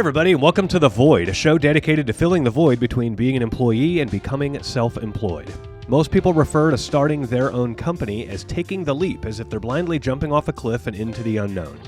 everybody, and welcome to The Void, a show dedicated to filling the void between being an employee and becoming self-employed. Most people refer to starting their own company as taking the leap, as if they're blindly jumping off a cliff and into the unknown.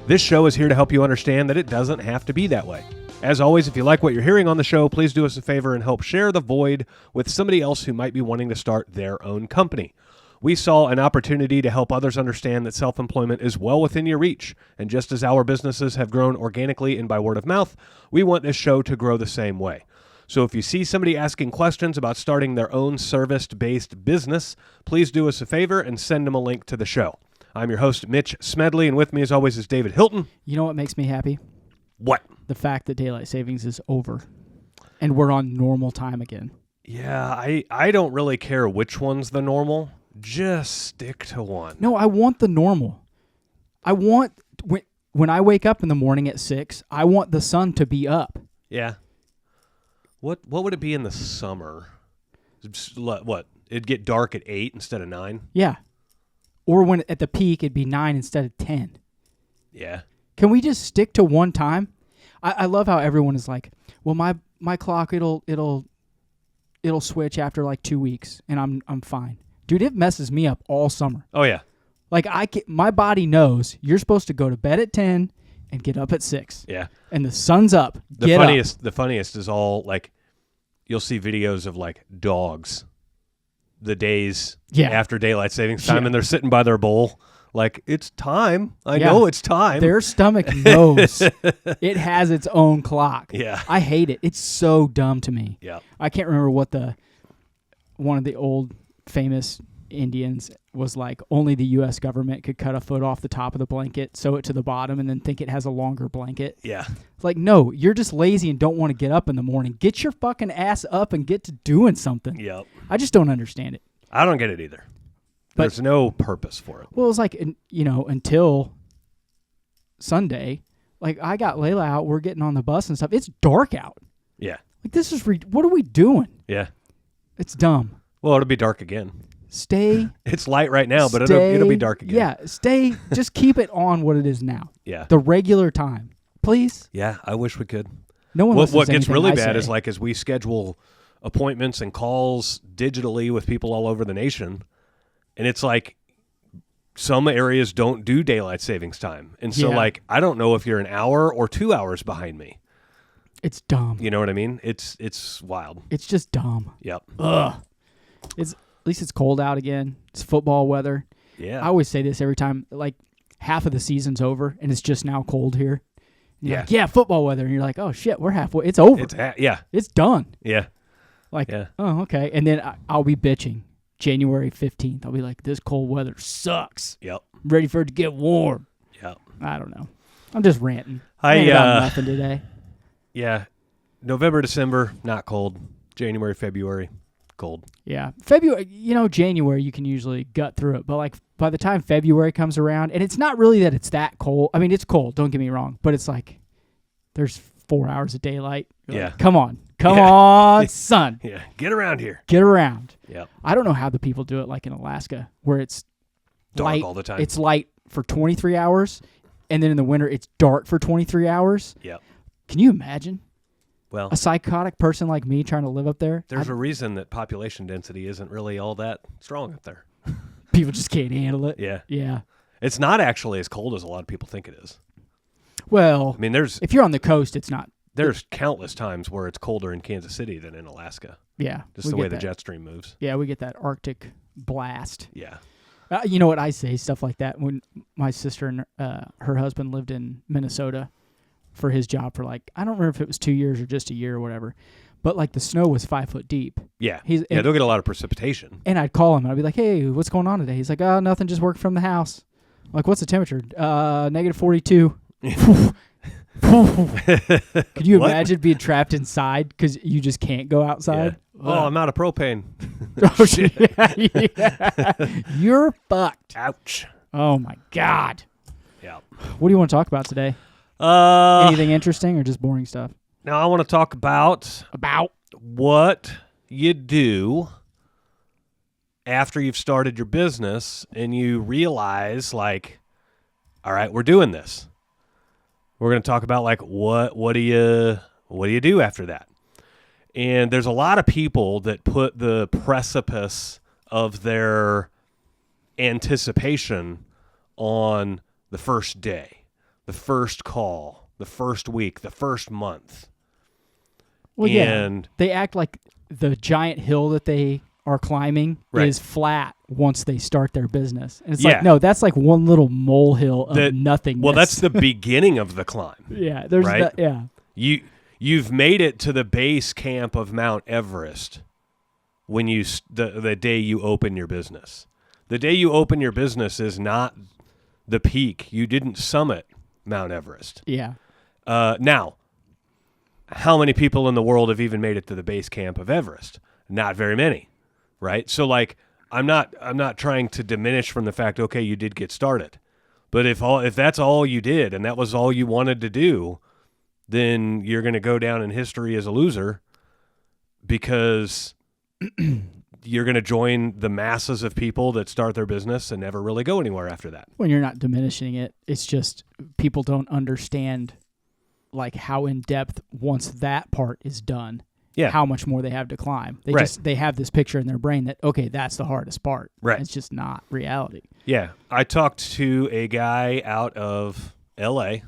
This show is here to help you understand that it doesn't have to be that way. As always, if you like what you're hearing on the show, please do us a favor and help share The Void with somebody else who might be wanting to start their own company. We saw an opportunity to help others understand that self-employment is well within your reach, and just as our businesses have grown organically and by word of mouth, we want this show to grow the same way. So if you see somebody asking questions about starting their own service-based business, please do us a favor and send them a link to the show. I'm your host, Mitch Smedley, and with me as always is David Hilton. You know what makes me happy? What? The fact that daylight savings is over, and we're on normal time again. Yeah, I don't really care which one's the normal. Just stick to one. No, I want the normal. I want, when I wake up in the morning at 6, I want the sun to be up. Yeah. What would it be in the summer? What? It'd get dark at 8 instead of 9? Yeah. Or when at the peak, it'd be 9 instead of 10. Yeah. Can we just stick to one time? I love how everyone is like, well, my clock, it'll switch after like 2 weeks, and I'm fine. Dude, it messes me up all summer. Oh, yeah. Like, my body knows you're supposed to go to bed at 10 and get up at 6. Yeah. And the sun's up. The funniest is all, like, you'll see videos of, like, dogs the days after daylight savings time, and they're sitting by their bowl. Like, it's time. I know it's time. Their stomach knows. It has its own clock. Yeah. I hate it. It's so dumb to me. Yeah. I can't remember what one of the old famous Indians was like, only the U.S. government could cut a foot off the top of the blanket, sew it to the bottom, and then think it has a longer blanket. Yeah. It's like, no, you're just lazy and don't want to get up in the morning. Get your fucking ass up and get to doing something. Yep. I just don't understand it. I don't get it either. There's no purpose for it. Well, it's like, until Sunday, like I got Layla out, we're getting on the bus and stuff. It's dark out. Yeah. Like, this is, what are we doing? Yeah. It's dumb. Well, it'll be dark again. It's light right now, but it'll be dark again. Yeah, just keep it on what it is now. Yeah. The regular time. Please? Yeah, I wish we could. No one listens What to gets anything really I bad say. is like as we schedule appointments and calls digitally with people all over the nation, and it's like some areas don't do daylight savings time. And so like I don't know if you're an hour or 2 hours behind me. It's dumb. You know what I mean? It's wild. It's just dumb. Yep. Ugh. At least it's cold out again. It's football weather. Yeah. I always say this every time, like half of the season's over and it's just now cold here. And you're like, football weather. And you're like, oh shit, we're halfway. It's over. It's done. Yeah. Like, oh, okay. And then I'll be bitching January 15th. I'll be like, this cold weather sucks. Yep. I'm ready for it to get warm. Yep. I don't know. I'm just ranting. I got nothing today. Yeah. November, December, not cold. January, February, cold. Yeah. February, January you can usually gut through it. But like by the time February comes around, and it's not really that it's that cold. I mean, it's cold, don't get me wrong. But it's like there's 4 hours of daylight. You're like, come on, son. Yeah. Get around here. Get around. Yep. I don't know how the people do it like in Alaska where it's dark light all the time. It's light for 23 hours. And then in the winter, it's dark for 23 hours. Yep. Can you imagine? Well, a psychotic person like me trying to live up there? There's a reason that population density isn't really all that strong up there. People just can't handle it. Yeah. Yeah. It's not actually as cold as a lot of people think it is. Well, I mean, if you're on the coast, it's not. There's countless times where it's colder in Kansas City than in Alaska. Yeah. Just the way the jet stream moves. Yeah, we get that Arctic blast. Yeah. You know what I say, stuff like that. When my sister and her husband lived in Minnesota for his job for like, I don't remember if it was 2 years or just a year or whatever, but like the snow was 5 foot deep. Yeah. They'll get a lot of precipitation. And I'd call him and I'd be like, hey, what's going on today? He's like, oh, nothing, just working from the house. I'm like, what's the temperature? Negative 42. Could you imagine being trapped inside because you just can't go outside? Yeah. Oh, I'm out of propane. Oh, shit. Yeah. You're fucked. Ouch. Oh, my God. Yeah. What do you want to talk about today? Anything interesting or just boring stuff? Now, I want to talk about what you do after you've started your business and you realize, like, all right, we're doing this. We're going to talk about like what do you do after that? And there's a lot of people that put the precipice of their anticipation on the first day, the first call, the first week, the first month. Well, and they act like the giant hill that they are climbing is flat once they start their business. And it's like, no, that's like one little molehill of nothingness. Well, that's the beginning of the climb. Yeah, there's right? You've made it to the base camp of Mount Everest when the day you open your business. The day you open your business is not the peak. You didn't summit Mount Everest. Yeah. Now, how many people in the world have even made it to the base camp of Everest? Not very many, right? So like I'm not trying to diminish from the fact, okay, you did get started. But if that's all you did and that was all you wanted to do, then you're going to go down in history as a loser because you're going to join the masses of people that start their business and never really go anywhere after that. When you're not diminishing it, it's just people don't understand like how in depth once that part is done, how much more they have to climb. They have this picture in their brain that, okay, that's the hardest part. Right. It's just not reality. Yeah. I talked to a guy out of L.A.,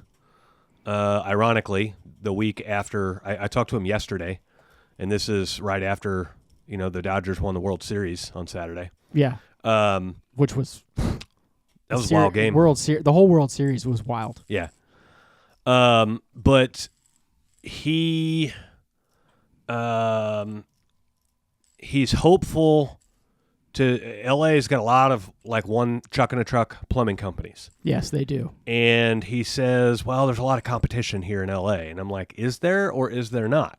ironically, the week after, I talked to him yesterday, and this is right after, the Dodgers won the World Series on Saturday. Yeah. Which was... That was a wild game. The whole World Series was wild. Yeah. But he's hopeful LA's got a lot of like one chuck in a truck plumbing companies. Yes, they do. And he says, well, there's a lot of competition here in LA. And I'm like, is there or is there not?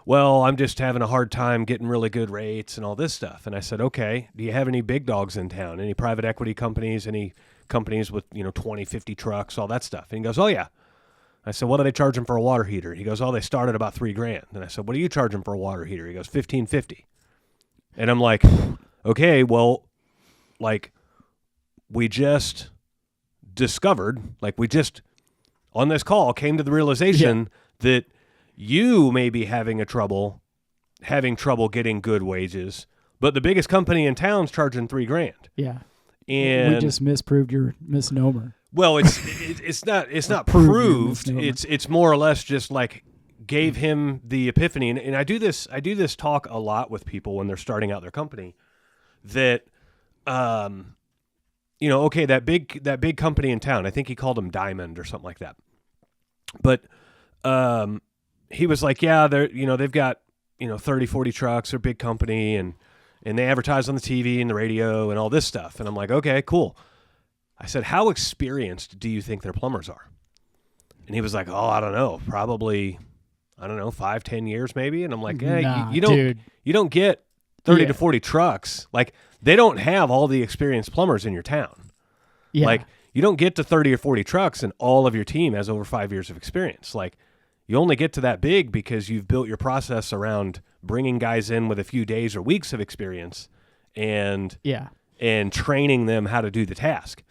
Well, I'm just having a hard time getting really good rates and all this stuff. And I said, okay, do you have any big dogs in town? Any private equity companies, any companies with, 20, 50 trucks, all that stuff? And he goes, oh yeah. I said, what do they charge them for a water heater? He goes, oh, they start at about $3,000. And I said, what do you charge them for a water heater? He goes, $1,550. And I'm like, okay, well, like we just discovered, like we just on this call came to the realization that you may be having trouble getting good wages, but the biggest company in town's charging $3,000. Yeah. And we just misproved your misnomer. Well, it's not proved. It's more or less just like gave him the epiphany. And I do this talk a lot with people when they're starting out their company that, okay, that big company in town, I think he called them Diamond or something like that. But, he was like, yeah, they've got, 30, 40 trucks, they're a big company and they advertise on the TV and the radio and all this stuff. And I'm like, okay, cool. I said, how experienced do you think their plumbers are? And he was like, oh, I don't know, probably, 5-10 years maybe. And I'm like, you don't get 30 to 40 trucks. Like they don't have all the experienced plumbers in your town. Yeah. Like you don't get to 30 or 40 trucks and all of your team has over 5 years of experience. Like you only get to that big because you've built your process around bringing guys in with a few days or weeks of experience and training them how to do the task.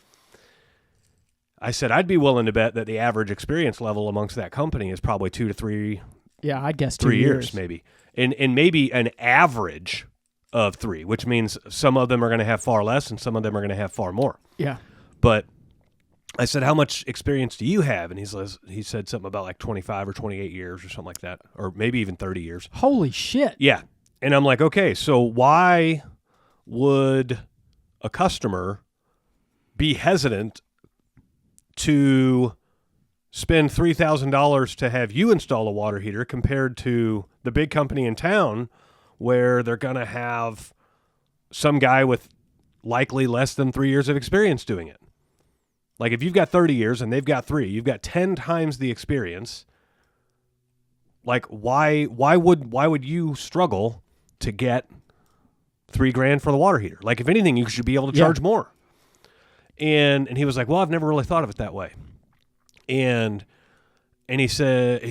I said, I'd be willing to bet that the average experience level amongst that company is probably 2 to 3. Yeah, I'd guess 3 years maybe. And maybe an average of 3, which means some of them are going to have far less and some of them are going to have far more. Yeah. But I said, how much experience do you have? And he said something about like 25 or 28 years or something like that, or maybe even 30 years. Holy shit. Yeah. And I'm like, okay, so why would a customer be hesitant to spend $3,000 to have you install a water heater compared to the big company in town where they're going to have some guy with likely less than 3 years of experience doing it? Like if you've got 30 years and they've got 3, you've got 10 times the experience. Like why would you struggle to get $3,000 for the water heater? Like if anything, you should be able to charge more. And he was like, well, I've never really thought of it that way. And he said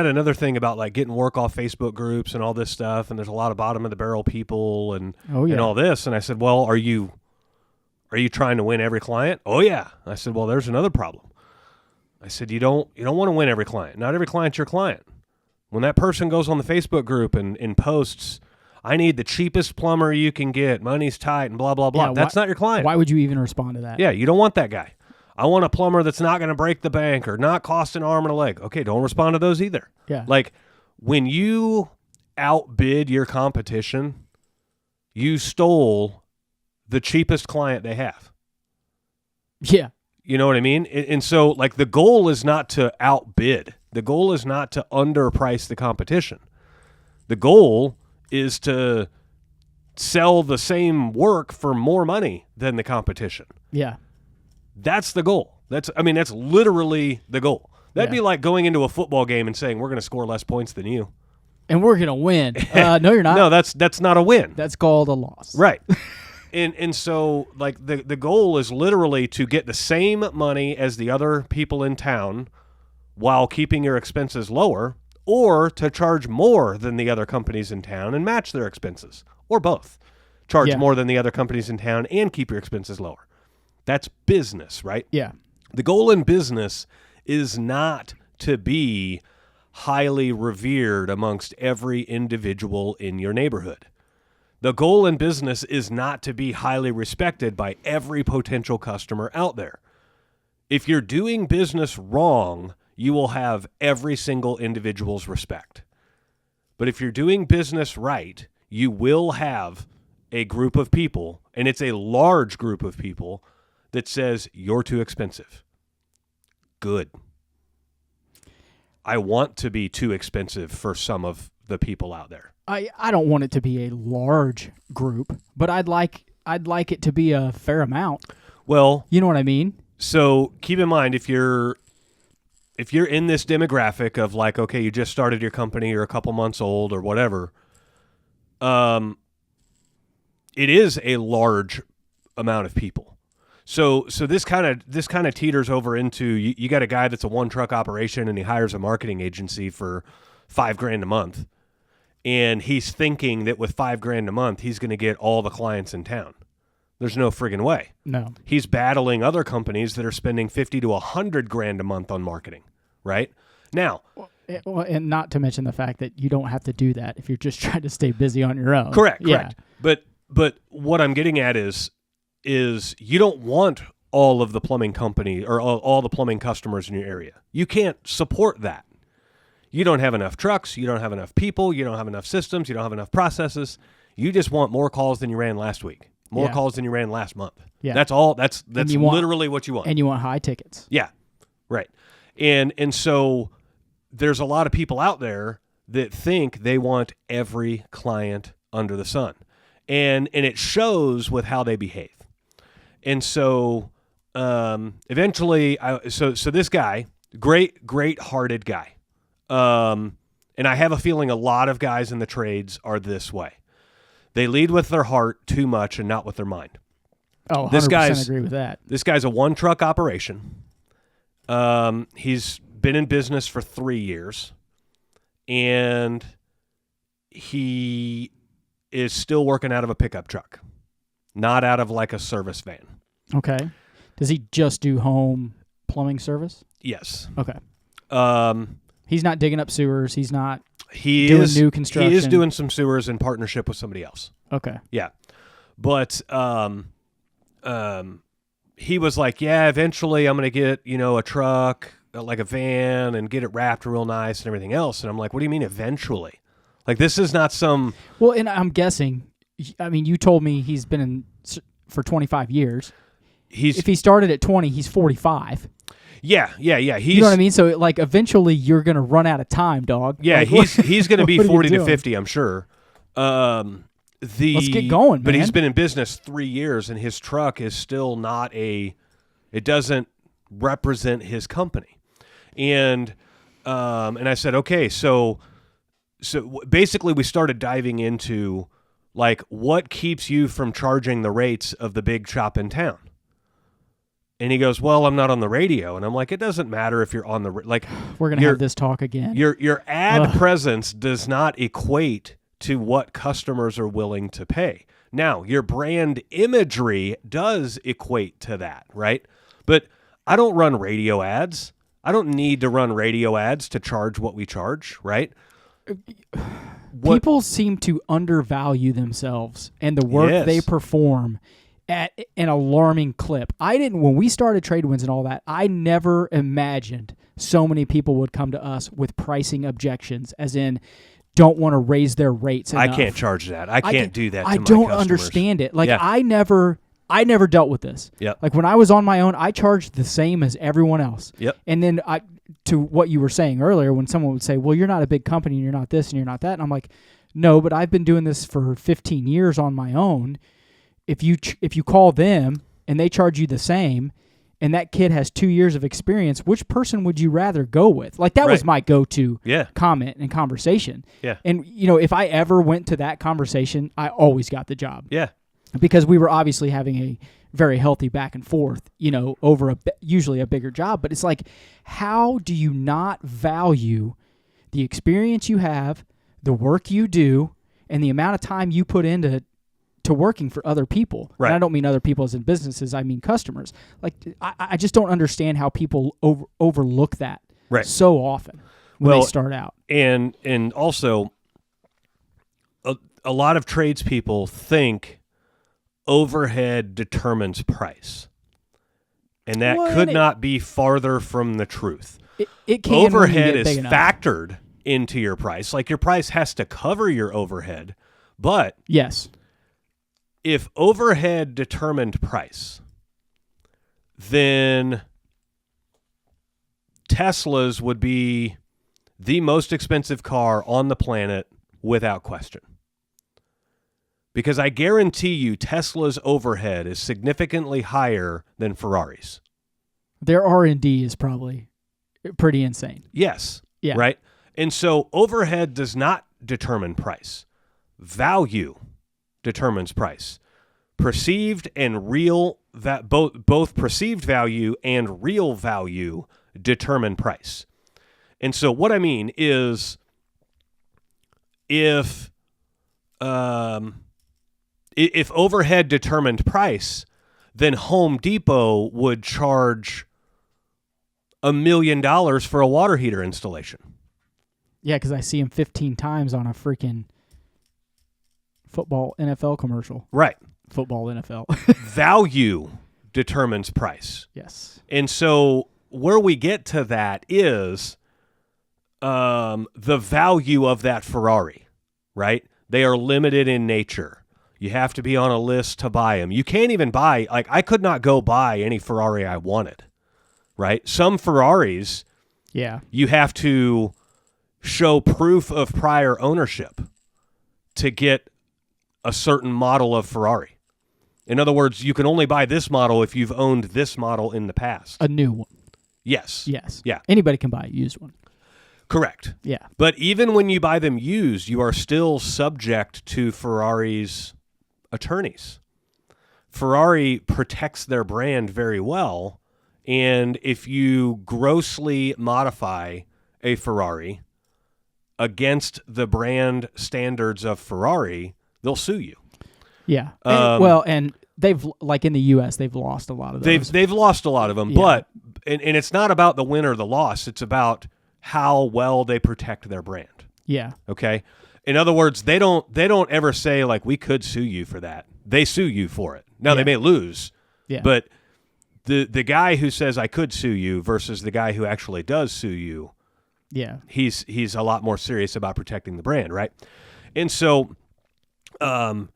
another thing about like getting work off Facebook groups and all this stuff. And there's a lot of bottom of the barrel people and all this. And I said, well, are you trying to win every client? Oh yeah. I said, well, there's another problem. I said, you don't want to win every client. Not every client's your client. When that person goes on the Facebook group and posts, I need the cheapest plumber you can get, money's tight, and blah, blah, blah. Yeah, that's not your client. Why would you even respond to that? Yeah, you don't want that guy. I want a plumber that's not going to break the bank or not cost an arm and a leg. Okay, don't respond to those either. Yeah. Like, when you outbid your competition, you stole the cheapest client they have. Yeah. You know what I mean? And so, like, the goal is not to outbid. The goal is not to underprice the competition. The goal is to sell the same work for more money than the competition. Yeah. That's the goal. That's literally the goal. That'd be like going into a football game and saying, we're going to score less points than you. And we're going to win. No, you're not. No, that's not a win. That's called a loss. Right. And so, like, the goal is literally to get the same money as the other people in town while keeping your expenses lower, or to charge more than the other companies in town and match their expenses, or both. Charge more than the other companies in town and keep your expenses lower. That's business, right? Yeah. The goal in business is not to be highly revered amongst every individual in your neighborhood. The goal in business is not to be highly respected by every potential customer out there. If you're doing business wrong, you will have every single individual's respect. But if you're doing business right, you will have a group of people, and it's a large group of people, that says, you're too expensive. Good. I want to be too expensive for some of the people out there. I don't want it to be a large group, but I'd like it to be a fair amount. Well, you know what I mean? So keep in mind, if you're in this demographic of like, okay, you just started your company, you're a couple months old or whatever, it is a large amount of people. So this kind of teeters over into you got a guy that's a one truck operation and he hires a marketing agency for $5,000 a month, and he's thinking that with $5,000 a month he's going to get all the clients in town. There's no friggin' way. No. He's battling other companies that are spending $50,000 to $100,000 a month on marketing, right? Now, and not to mention the fact that you don't have to do that if you're just trying to stay busy on your own. Correct. But what I'm getting at is you don't want all of the plumbing company or all the plumbing customers in your area. You can't support that. You don't have enough trucks. You don't have enough people. You don't have enough systems. You don't have enough processes. You just want more calls than you ran last week. More calls than you ran last month. Yeah. That's all. That's literally what you want. And you want high tickets. Yeah. Right. And so there's a lot of people out there that think they want every client under the sun. And it shows with how they behave. And so eventually, so this guy, great-hearted guy. And I have a feeling a lot of guys in the trades are this way. They lead with their heart too much and not with their mind. Oh, 100% agree with that. This guy's a one-truck operation. He's been in business for 3 years, and he is still working out of a pickup truck, not out of like a service van. Okay. Does he just do home plumbing service? Yes. Okay. He's not digging up sewers. He's not doing new construction. He is doing some sewers in partnership with somebody else. Okay. Yeah. But he was like, yeah, eventually I'm going to get, a truck, like a van, and get it wrapped real nice and everything else. And I'm like, what do you mean eventually? Like, this is not some... Well, and I'm guessing, you told me he's been in for 25 years. If he started at 20, he's 45. Yeah. You know what I mean? So, like, eventually you're going to run out of time, dog. Yeah, like, he's going to be 40 to 50, I'm sure. Let's get going, man. But he's been in business 3 years, and his truck is still not it doesn't represent his company. And I said, okay, so basically we started diving into, like, what keeps you from charging the rates of the big shop in town? And he goes, well, I'm not on the radio. And I'm like, it doesn't matter if you're on the we're going to have this talk again. Your ad presence does not equate to what customers are willing to pay. Now, your brand imagery does equate to that, right? But I don't run radio ads. I don't need to run radio ads to charge what we charge, right? People seem to undervalue themselves and the work they perform at an alarming clip. When we started Tradewinds and all that, I never imagined so many people would come to us with pricing objections, as in don't want to raise their rates enough. I can't charge that. I can't do that to my I don't customers. understand it. Like, I never dealt with this. Yep. Like, when I was on my own, I charged the same as everyone else. Yep. And then to what you were saying earlier, when someone would say, well, you're not a big company, and you're not this, and you're not that. And I'm like, no, but I've been doing this for 15 years on my own. If you call them and they charge you the same, and that kid has 2 years of experience, which person would you rather go with? Like, that was my go-to comment and conversation. Yeah. And, if I ever went to that conversation, I always got the job. Yeah. Because we were obviously having a very healthy back and forth, over usually a bigger job. But it's like, how do you not value the experience you have, the work you do, and the amount of time you put into working for other people? Right. And I don't mean other people as in businesses, I mean customers. Like, I just don't understand how people overlook that so often when they start out. And also, a lot of tradespeople think overhead determines price. And that could not be farther from the truth. It can. Overhead is factored into your price. Like, your price has to cover your overhead. But yes, if overhead determined price, then Teslas would be the most expensive car on the planet without question. Because I guarantee you Tesla's overhead is significantly higher than Ferrari's. Their R&D is probably pretty insane. Yes. Yeah. Right? And so overhead does not determine price. Value determines price. Perceived and real, that both perceived value and real value determine price. And so what I mean is, if overhead determined price, then Home Depot would charge $1 million for a water heater installation. Yeah, because I see him 15 times on a freaking football NFL commercial. Right. Football NFL. Value determines price. Yes. And so where we get to that is the value of that Ferrari, right? They are limited in nature. You have to be on a list to buy them. You can't even buy, like, I could not go buy any Ferrari I wanted, right? Some Ferraris, you have to show proof of prior ownership to get a certain model of Ferrari. In other words, you can only buy this model if you've owned this model in the past. A new one. Yes. Yes. Yeah. Anybody can buy a used one. Correct. Yeah. But even when you buy them used, you are still subject to Ferrari's attorneys. Ferrari protects their brand very well, and if you grossly modify a Ferrari against the brand standards of Ferrari, they'll sue you. Yeah. And they've, like in the U.S., they've lost a lot of those. They've lost a lot of them, but and it's not about the win or the loss. It's about how well they protect their brand. Yeah. Okay. In other words, they don't ever say, like, we could sue you for that. They sue you for it. Now they may lose. Yeah. But the guy who says I could sue you versus the guy who actually does sue you, he's a lot more serious about protecting the brand, right? And so the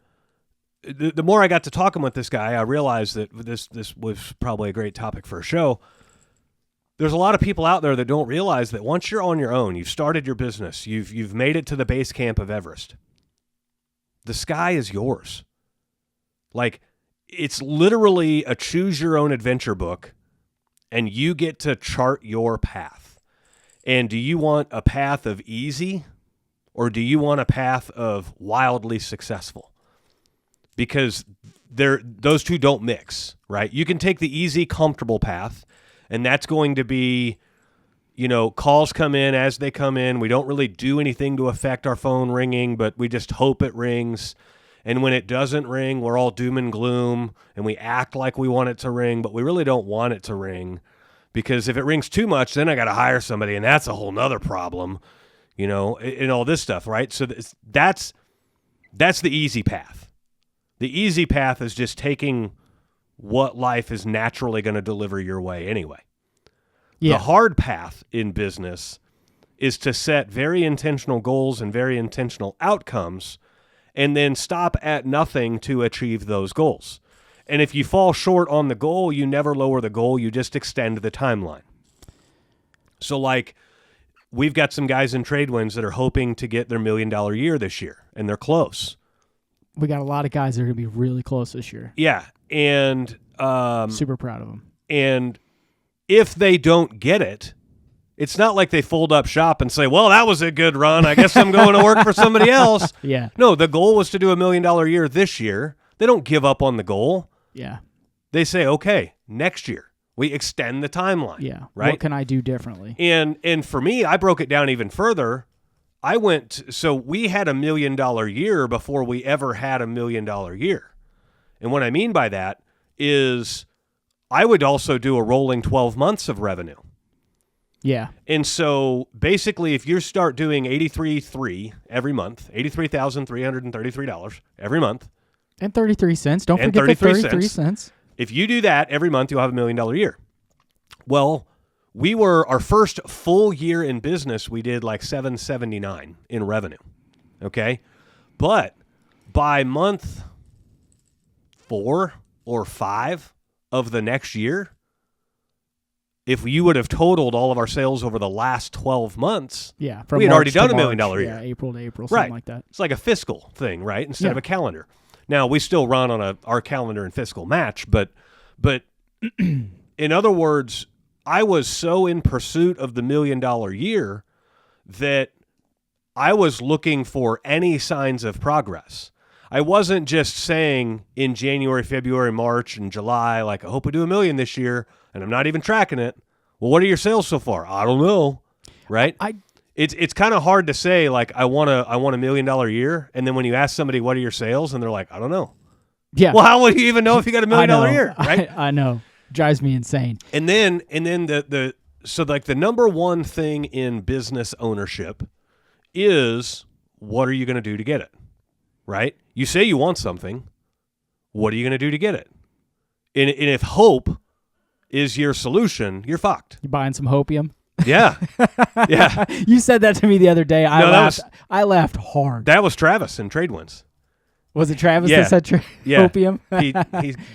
more I got to talking with this guy, I realized that this was probably a great topic for a show. There's a lot of people out there that don't realize that once you're on your own, you've started your business, you've made it to the base camp of Everest, the sky is yours. Like, it's literally a choose your own adventure book, and you get to chart your path. And do you want a path of easy, or do you want a path of wildly successful? Because those two don't mix, right? You can take the easy, comfortable path, and that's going to be, calls come in as they come in. We don't really do anything to affect our phone ringing, but we just hope it rings. And when it doesn't ring, we're all doom and gloom, and we act like we want it to ring, but we really don't want it to ring Because if it rings too much, then I got to hire somebody, and that's a whole nother problem, and all this stuff, right? So that's the easy path. The easy path is just taking what life is naturally going to deliver your way anyway. Yeah. The hard path in business is to set very intentional goals and very intentional outcomes and then stop at nothing to achieve those goals. And if you fall short on the goal, you never lower the goal, you just extend the timeline. So like we've got some guys in Tradewinds that are hoping to get their $1 million year this year, and they're close. We got a lot of guys that are going to be really close this year. Yeah, and super proud of them. And if they don't get it, it's not like they fold up shop and say, well, that was a good run. I guess I'm going to work for somebody else. Yeah. No, the goal was to do $1 million year this year. They don't give up on the goal. Yeah. They say, okay, next year. We extend the timeline. Yeah. Right? What can I do differently? And for me, I broke it down even further. So we had $1 million year before we ever had $1 million year. And what I mean by that is I would also do a rolling 12 months of revenue. Yeah. And so basically if you start doing $83,300 every month, $83,333 every month. And 33 cents. Don't forget the 33 cents. If you do that every month, you'll have $1 million year. Well, our first full year in business, we did like $779 in revenue. Okay. But by month 4 or 5 of the next year, if you would have totaled all of our sales over the last 12 months, we had already done $1 million year. Yeah, April to April, something like that. It's like a fiscal thing, right? Instead of a calendar. Now, we still run on our calendar and fiscal match, but in other words, I was so in pursuit of the $1 million year that I was looking for any signs of progress. I wasn't just saying in January, February, March, and July, like, I hope we do $1 million this year, and I'm not even tracking it. Well, what are your sales so far? I don't know, right? It's kind of hard to say, like, I want a $1 million year, and then when you ask somebody, what are your sales? And they're like, I don't know. Yeah. Well, how would you even know if you got $1 million year, right? I know. Drives me insane. And then so like the number one thing in business ownership is what are you going to do to get it, right? You say you want something. What are you going to do to get it? And if hope is your solution, you're fucked. You buying some hopium? Yeah. Yeah. You said that to me the other day. I laughed hard. That was Travis in Tradewinds. Was it Travis that said hopium? He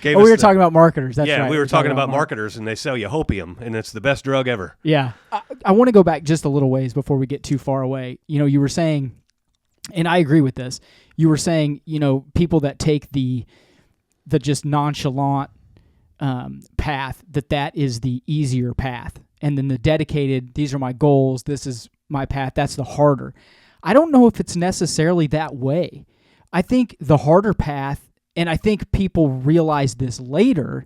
gave us we were talking about marketers. That's right. Yeah, we were talking about marketers, and they sell you hopium, and it's the best drug ever. Yeah. I want to go back just a little ways before we get too far away. You were saying, and I agree with this, you were saying, people that take the just nonchalant path, that is the easier path. And then the dedicated, these are my goals, this is my path, that's the harder. I don't know if it's necessarily that way. I think the harder path, and I think people realize this later,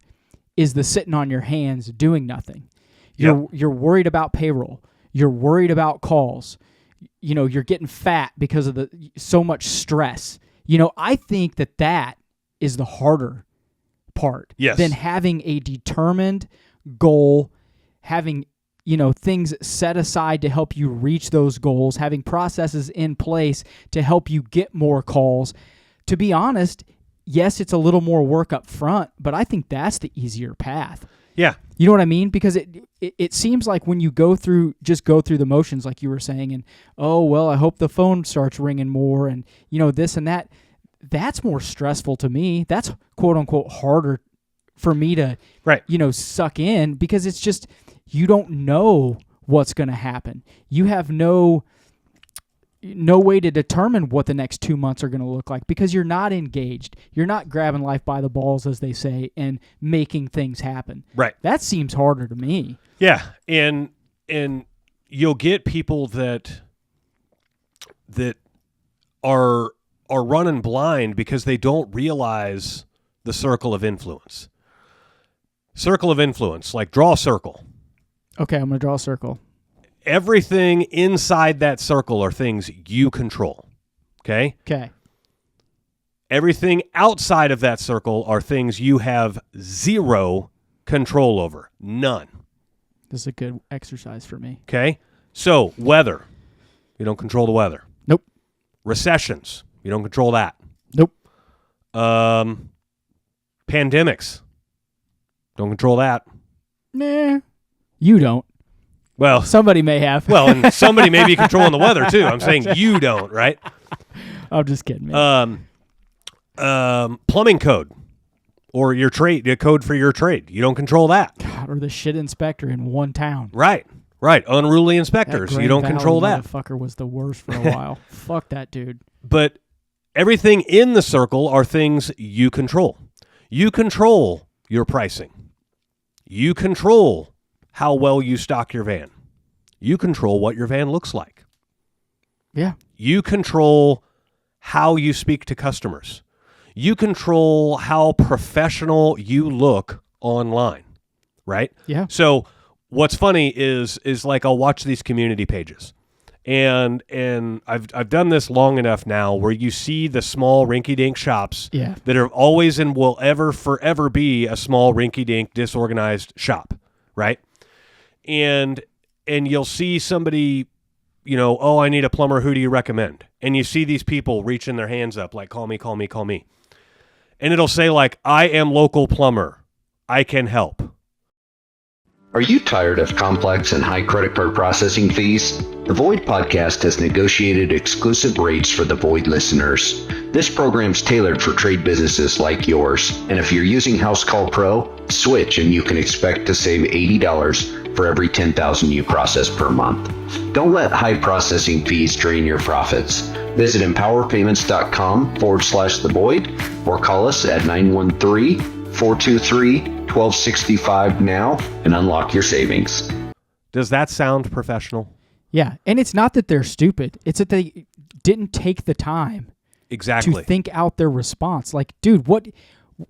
is the sitting on your hands doing nothing. You're worried about payroll. You're worried about calls. You're getting fat because of so much stress. I think that is the harder part than having a determined goal, having things set aside to help you reach those goals, having processes in place to help you get more calls. To be honest, yes, it's a little more work up front, but I think that's the easier path. Yeah. You know what I mean? Because it seems like when you go through the motions, like you were saying, and, oh, well, I hope the phone starts ringing more and, this and that, that's more stressful to me. That's quote unquote harder for me to, suck in, because it's just, you don't know what's going to happen. You have no way to determine what the next 2 months are going to look like because you're not engaged. You're not grabbing life by the balls, as they say, and making things happen. Right. That seems harder to me. Yeah, and you'll get people that are running blind because they don't realize the circle of influence. Circle of influence, like draw a circle. Okay, I'm going to draw a circle. Everything inside that circle are things you control. Okay? Okay. Everything outside of that circle are things you have zero control over. None. This is a good exercise for me. Okay? So, weather. You don't control the weather. Nope. Recessions. You don't control that. Nope. Pandemics. Don't control that. Nah. You don't. Well, Somebody may have. well, and somebody may be controlling the weather too. I'm saying you don't, right? I'm just kidding, man. Plumbing code or your code for your trade. You don't control that. God, or the shit inspector in one town. Right. Unruly inspectors. That You don't Grand control Valley that. Motherfucker was the worst for a while. Fuck that dude. But everything in the circle are things you control. You control your pricing. You control how well you stock your van. You control what your van looks like. Yeah. You control how you speak to customers. You control how professional you look online, right? Yeah. So what's funny is like I'll watch these community pages. And I've done this long enough now where you see the small rinky-dink shops that are always and will forever be a small rinky-dink disorganized shop, right? And you'll see somebody, oh, I need a plumber. Who do you recommend? And you see these people reaching their hands up like, call me. And it'll say like, I am local plumber. I can help. Are you tired of complex and high credit card processing fees? The Void Podcast has negotiated exclusive rates for the Void listeners. This program's tailored for trade businesses like yours. And if you're using House Call Pro, switch and you can expect to save $80 for every 10,000 you process per month. Don't let high processing fees drain your profits. Visit empowerpayments.com/the Void or call us at 913-423-1265 now and unlock your savings. Does that sound professional? Yeah. And it's not that they're stupid. It's that they didn't take the time Exactly. to think out their response. Like, dude,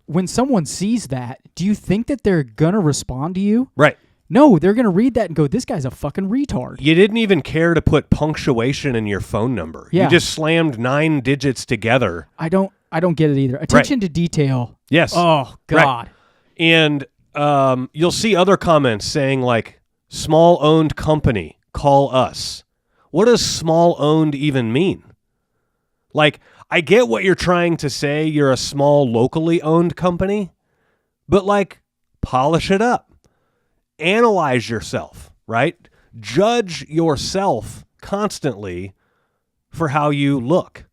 when someone sees that, do you think that they're going to respond to you? Right. No, they're going to read that and go, this guy's a fucking retard. You didn't even care to put punctuation in your phone number. Yeah. You just slammed 9 digits together. I don't get it either. Attention to detail. Yes. Oh, God. Right. And you'll see other comments saying like, small owned company, call us. What does small owned even mean? Like, I get what you're trying to say. You're a small locally owned company, but like, polish it up. Analyze yourself, right? Judge yourself constantly for how you look,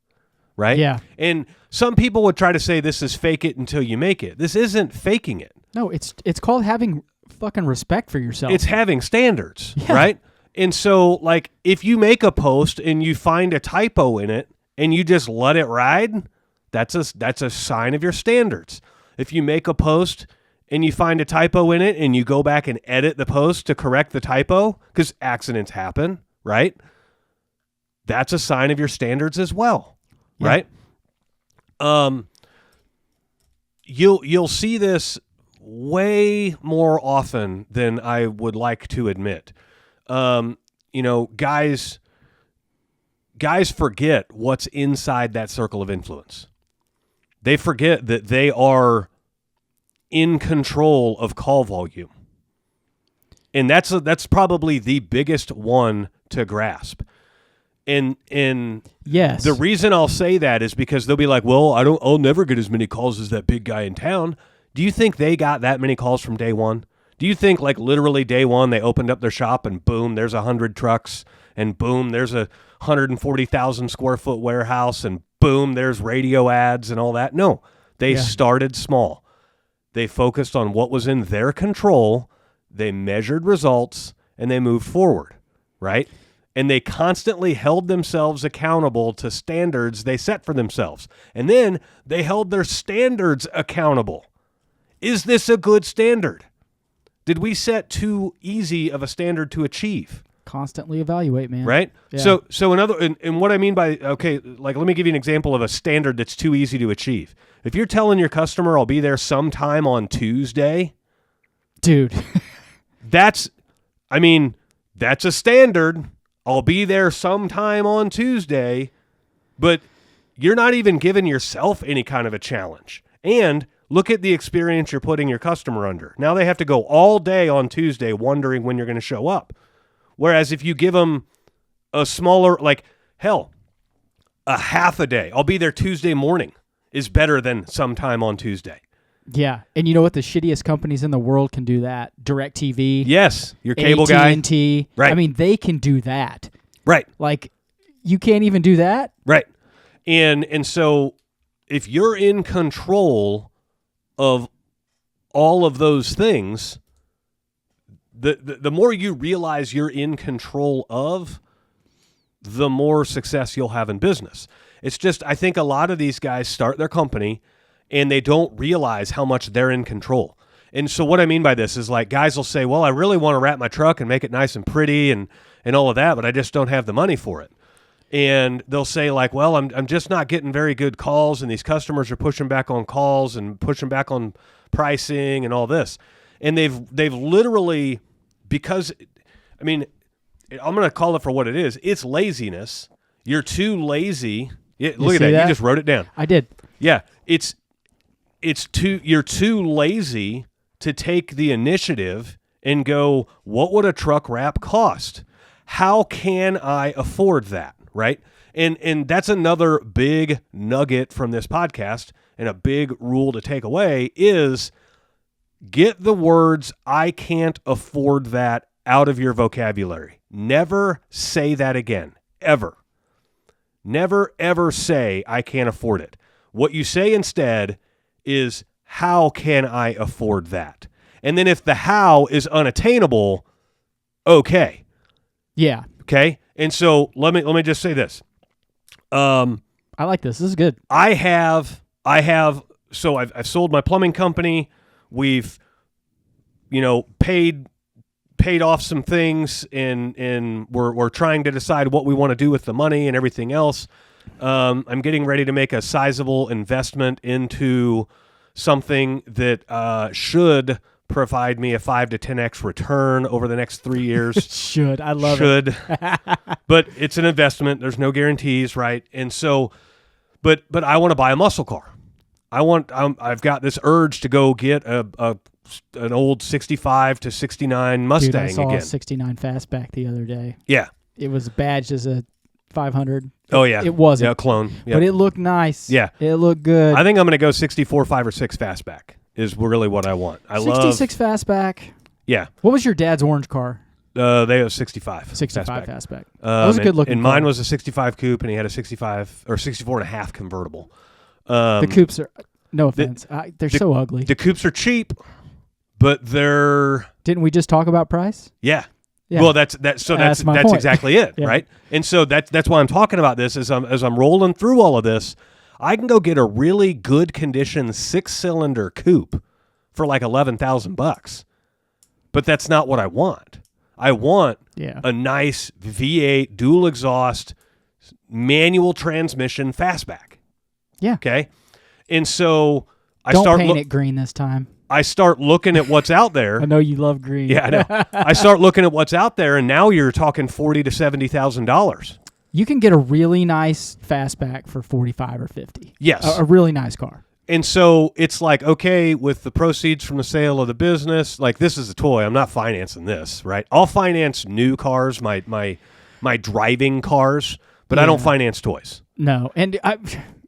right? Yeah. And some people would try to say this is fake it until you make it. This isn't faking it. No, it's called having fucking respect for yourself. It's having standards, right? And so, like, if you make a post and you find a typo in it and you just let it ride, that's a sign of your standards. If you make a post and you find a typo in it and you go back and edit the post to correct the typo, because accidents happen, right? That's a sign of your standards as well, right? You'll see this way more often than I would like to admit. Guys forget what's inside that circle of influence. They forget that they are in control of call volume. And that's probably the biggest one to grasp. And yes. The reason I'll say that is because they'll be like, well, I'll never get as many calls as that big guy in town. Do you think they got that many calls from day one? Do you think like literally day one they opened up their shop and boom, there's 100 trucks and boom, there's a 140,000 square foot warehouse and boom, there's radio ads and all that? No, they started small. They focused on what was in their control. They measured results and they moved forward, right? And they constantly held themselves accountable to standards they set for themselves. And then they held their standards accountable. Is this a good standard? Did we set too easy of a standard to achieve? Constantly evaluate, man. Right? Yeah. So and what I mean by, okay, like let me give you an example of a standard that's too easy to achieve. If you're telling your customer I'll be there sometime on Tuesday, dude, that's a standard. I'll be there sometime on Tuesday, but you're not even giving yourself any kind of a challenge. And Look at the experience you're putting your customer under. Now they have to go all day on Tuesday wondering when you're going to show up. Whereas if you give them a smaller, like, hell, a half a day, I'll be there Tuesday morning, is better than sometime on Tuesday. Yeah, and you know what? The shittiest companies in the world can do that. DirecTV. Yes, your cable guy. AT&T. Right. I mean, they can do that. Right. Like, you can't even do that? Right. And so if you're in control of all of those things, the more you realize you're in control of, the more success you'll have in business. It's just, I think a lot of these guys start their company and they don't realize how much they're in control. And so what I mean by this is, like, guys will say, well, I really want to wrap my truck and make it nice and pretty and all of that, but I just don't have the money for it. And they'll say, like, well, I'm just not getting very good calls, and these customers are pushing back on calls and pushing back on pricing and all this. And they've literally, because, I mean, I'm going to call it for what it is. It's laziness. You're too lazy. Yeah, look at that. You just wrote it down. I did. Yeah, you're too lazy to take the initiative and go, what would a truck wrap cost? How can I afford that? Right? And that's another big nugget from this podcast, and a big rule to take away is get the words "I can't afford that" out of your vocabulary. Never say that again, ever. Never, ever say "I can't afford it." What you say instead is, how can I afford that? And then if the how is unattainable, okay. Yeah. Okay? And so let me just say this. I like this. This is good. I've sold my plumbing company. We've, paid off some things, and we're trying to decide what we want to do with the money and everything else. I'm getting ready to make a sizable investment into something that should provide me a 5 to 10x return over the next 3 years. I love it. But it's an investment. There's no guarantees, right? And so, but I want to buy a muscle car. I've got this urge to go get an old 65 to 69 Mustang again. Dude, I saw a 69 Fastback the other day. Yeah. It was badged as a 500. Oh, yeah. It wasn't. Yeah, a clone. Yep. But it looked nice. Yeah. It looked good. I think I'm going to go 64, 5, or 6 Fastback is really what I want. 66 Fastback. Yeah. What was your dad's orange car? They have 65. 65 Fastback. That was a good looking and car. mine was a 65 coupe, and he had a 65 or 64 and a half convertible. The coupes are, no offense, they're so ugly. The coupes are cheap, but they're... Didn't we just talk about price? Yeah. Yeah. Well, that's my point. exactly it, Yeah. right? And so that's why I'm talking about this. As I'm rolling through all of this, I can go get a really good condition 6-cylinder coupe for like $11,000, but that's not what I want. I want a nice V8 dual exhaust manual transmission fastback. Yeah. Okay. And so Don't paint it green this time. I start looking at what's out there. I know you love green. Yeah, I know. I start looking at what's out there, and now you're talking $40,000 to $70,000. You can get a really nice fastback for $45,000 or $50,000. Yes, a really nice car. And so it's like, okay, with the proceeds from the sale of the business, like, this is a toy. I'm not financing this, right? I'll finance new cars, my driving cars, but I don't finance toys. No, and I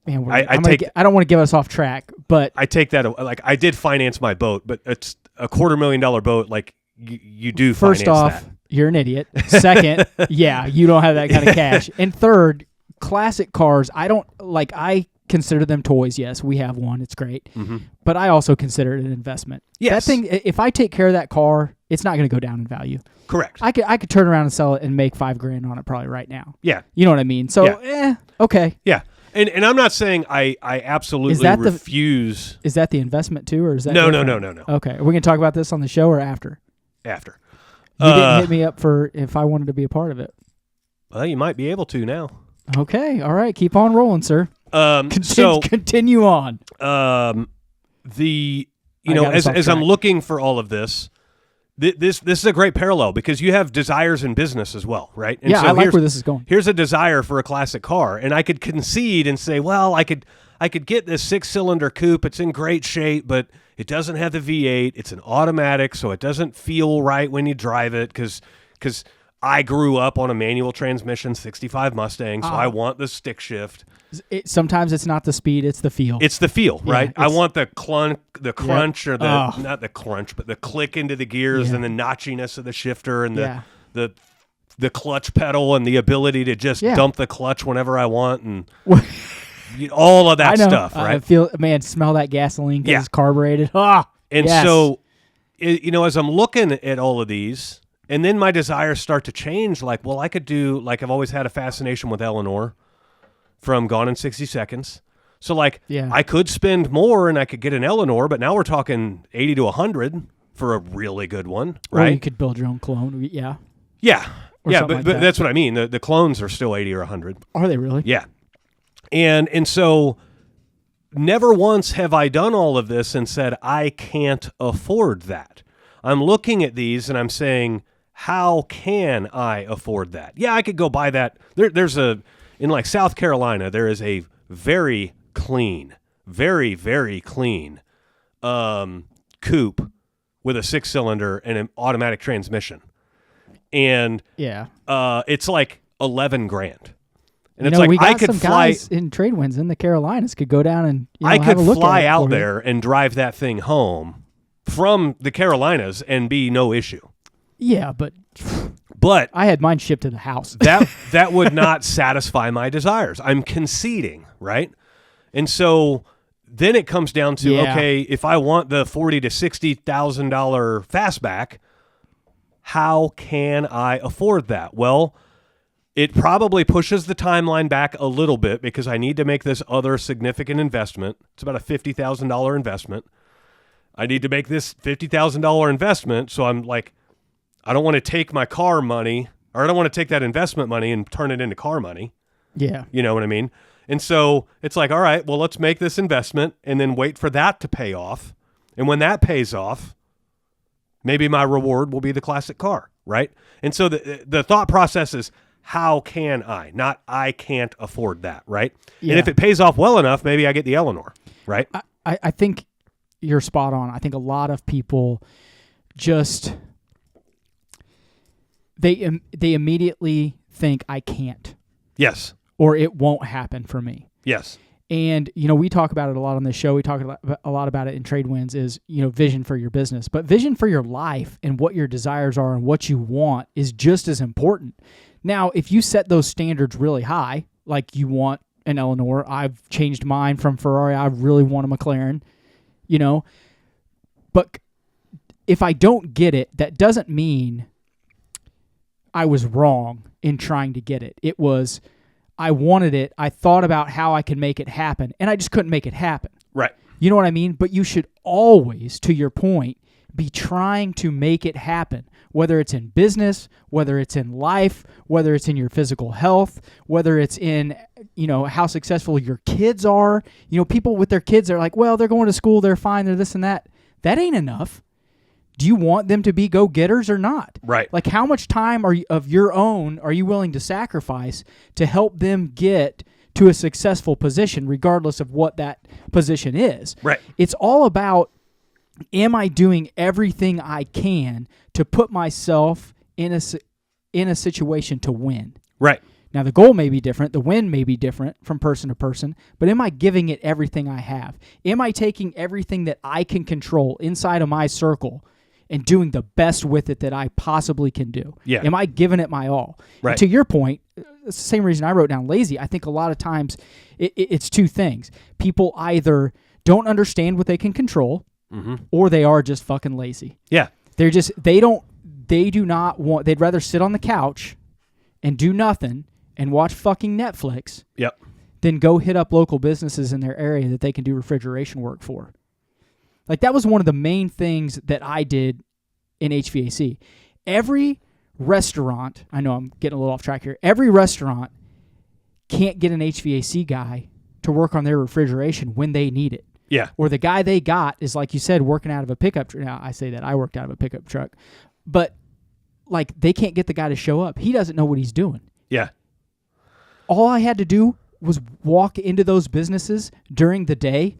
don't want to give us off track, but I take that, like, I did finance my boat, but it's a $250,000 boat. Like, you do finance that. First off, you're an idiot. Second, you don't have that kind of cash. And third, classic cars, I consider them toys. Yes, we have one. It's great. Mm-hmm. But I also consider it an investment. Yes. That thing, if I take care of that car, it's not going to go down in value. Correct. I could turn around and sell it and make $5,000 on it probably right now. Yeah. You know what I mean? So, okay. Yeah. And I'm not saying I absolutely refuse. Is that the investment too, or is that No. Okay. Are we going to talk about this on the show or after? After. You didn't hit me up for if I wanted to be a part of it. Well, you might be able to now. Okay. All right. Keep on rolling, sir. Continue on. As I'm looking for all of this, this is a great parallel because you have desires in business as well, right? And I like where this is going. Here's a desire for a classic car, and I could concede and say, well, I could I could get this 6-cylinder coupe. It's in great shape, but it doesn't have the V8. It's an automatic, so it doesn't feel right when you drive it because I grew up on a manual transmission 65 Mustang, so I want the stick shift. Sometimes it's not the speed, it's the feel. It's the feel, right? Yeah, I want the crunch or Ugh. not the crunch, but the click into the gears and the notchiness of the shifter and the clutch pedal and the ability to just dump the clutch whenever I want and all of that stuff, right? I feel, smell that gasoline because it's carbureted. And so, as I'm looking at all of these, and then my desires start to change, like, well, I could do, like, I've always had a fascination with Eleanor from Gone in 60 Seconds. So, like, I could spend more and I could get an Eleanor, but now we're talking 80 to 100 for a really good one, right? Or you could build your own clone, Yeah, but but that's what I mean. The clones are still 80 or 100. Are they really? Yeah. And so never once have I done all of this and said, I can't afford that. I'm looking at these and I'm saying, how can I afford that? Yeah, I could go buy that. There's in like South Carolina, there is a very clean, very, very clean coupe with a 6-cylinder and an automatic transmission. And it's like $11,000. And it's like we got I could some fly guys in trade winds in the Carolinas could go down and I could have a look fly at it out for you. there and drive that thing home from the Carolinas and be no issue. Yeah, but I had mine shipped to the house. that would not satisfy my desires. I'm conceding, right? And so then it comes down to okay, if I want the $40,000 to $60,000 fastback, how can I afford that? Well, it probably pushes the timeline back a little bit because I need to make this other significant investment. It's about a $50,000 investment. I need to make this $50,000 investment, so I'm like, I don't want to take my car money, or I don't want to take that investment money and turn it into car money. Yeah. You know what I mean? And so it's like, all right, well, let's make this investment and then wait for that to pay off. And when that pays off, maybe my reward will be the classic car, right? And so the thought process is, how can I? Not I can't afford that, right? Yeah. And if it pays off well enough, maybe I get the Eleanor, right? I think you're spot on. I think a lot of people just they immediately think I can't. Yes. Or it won't happen for me. Yes. And, we talk about it a lot on this show. We talk a lot about it in Trade Winds is, vision for your business. But vision for your life and what your desires are and what you want is just as important. Now, if you set those standards really high, like you want an Eleanor, I've changed mine from Ferrari, I really want a McLaren, But if I don't get it, that doesn't mean I was wrong in trying to get it. It was, I wanted it, I thought about how I could make it happen, and I just couldn't make it happen. Right. You know what I mean? But you should always, to your point, be trying to make it happen, whether it's in business, whether it's in life, whether it's in your physical health, whether it's in, how successful your kids are. People with their kids are like, well, they're going to school, they're fine, they're this and that. That ain't enough. Do you want them to be go-getters or not? Right. Like, how much time of your own are you willing to sacrifice to help them get to a successful position, regardless of what that position is? Right. It's all about, am I doing everything I can to put myself in a situation to win? Right. Now, the goal may be different. The win may be different from person to person. But am I giving it everything I have? Am I taking everything that I can control inside of my circle and doing the best with it that I possibly can do? Yeah. Am I giving it my all? Right. And to your point, it's the same reason I wrote down lazy. I think a lot of times it's two things. People either don't understand what they can control, or they are just fucking lazy. Yeah. They'd rather sit on the couch and do nothing and watch fucking Netflix than go hit up local businesses in their area that they can do refrigeration work for. Like, that was one of the main things that I did in HVAC. Every restaurant, I know I'm getting a little off track here, every restaurant can't get an HVAC guy to work on their refrigeration when they need it. Yeah. Or the guy they got is, like you said, working out of a pickup truck. Now, I say that. I worked out of a pickup truck. But, like, they can't get the guy to show up. He doesn't know what he's doing. Yeah. All I had to do was walk into those businesses during the day,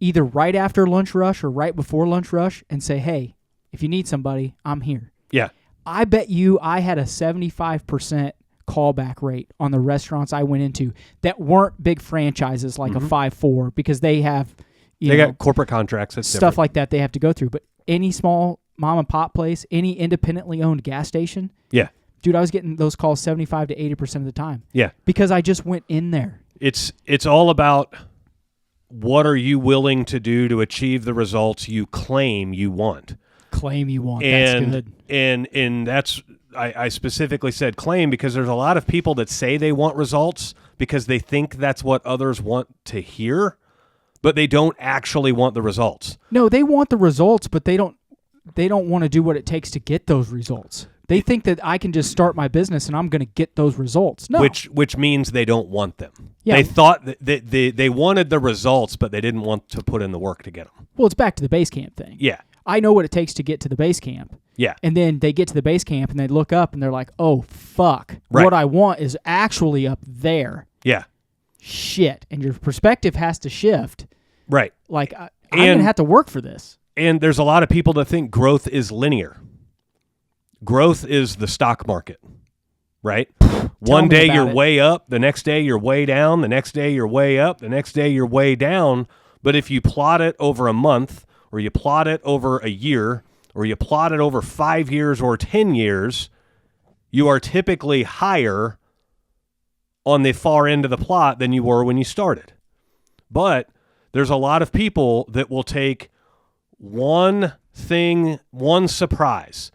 either right after lunch rush or right before lunch rush, and say, hey, if you need somebody, I'm here. Yeah. I bet you I had a 75% callback rate on the restaurants I went into that weren't big franchises like a 5-4 because they have they got corporate contracts. That's stuff different. like that they have to go through. But any small mom and pop place, any independently owned gas station, yeah, dude, I was getting those calls 75 to 80% of the time. Yeah, because I just went in there. It's all about what are you willing to do to achieve the results you claim you want. Claim you want. That's good. And that's I specifically said claim because there's a lot of people that say they want results because they think that's what others want to hear, but they don't actually want the results. No, they want the results, but they don't want to do what it takes to get those results. They think that I can just start my business and I'm going to get those results. No. Which means they don't want them. Yeah. They thought that they wanted the results, but they didn't want to put in the work to get them. Well, it's back to the base camp thing. Yeah. I know what it takes to get to the base camp. Yeah. And then they get to the base camp and they look up and they're like, oh, fuck. Right. What I want is actually up there. Yeah. Shit. And your perspective has to shift. Right. Like, I'm going to have to work for this. And there's a lot of people that think growth is linear. Growth is the stock market, right? One day you're way up, the next day you're way down, the next day you're way up, the next day you're way down. But if you plot it over a month, or you plot it over a year, or you plot it over 5 years or 10 years, you are typically higher on the far end of the plot than you were when you started. But there's a lot of people that will take one thing, one surprise,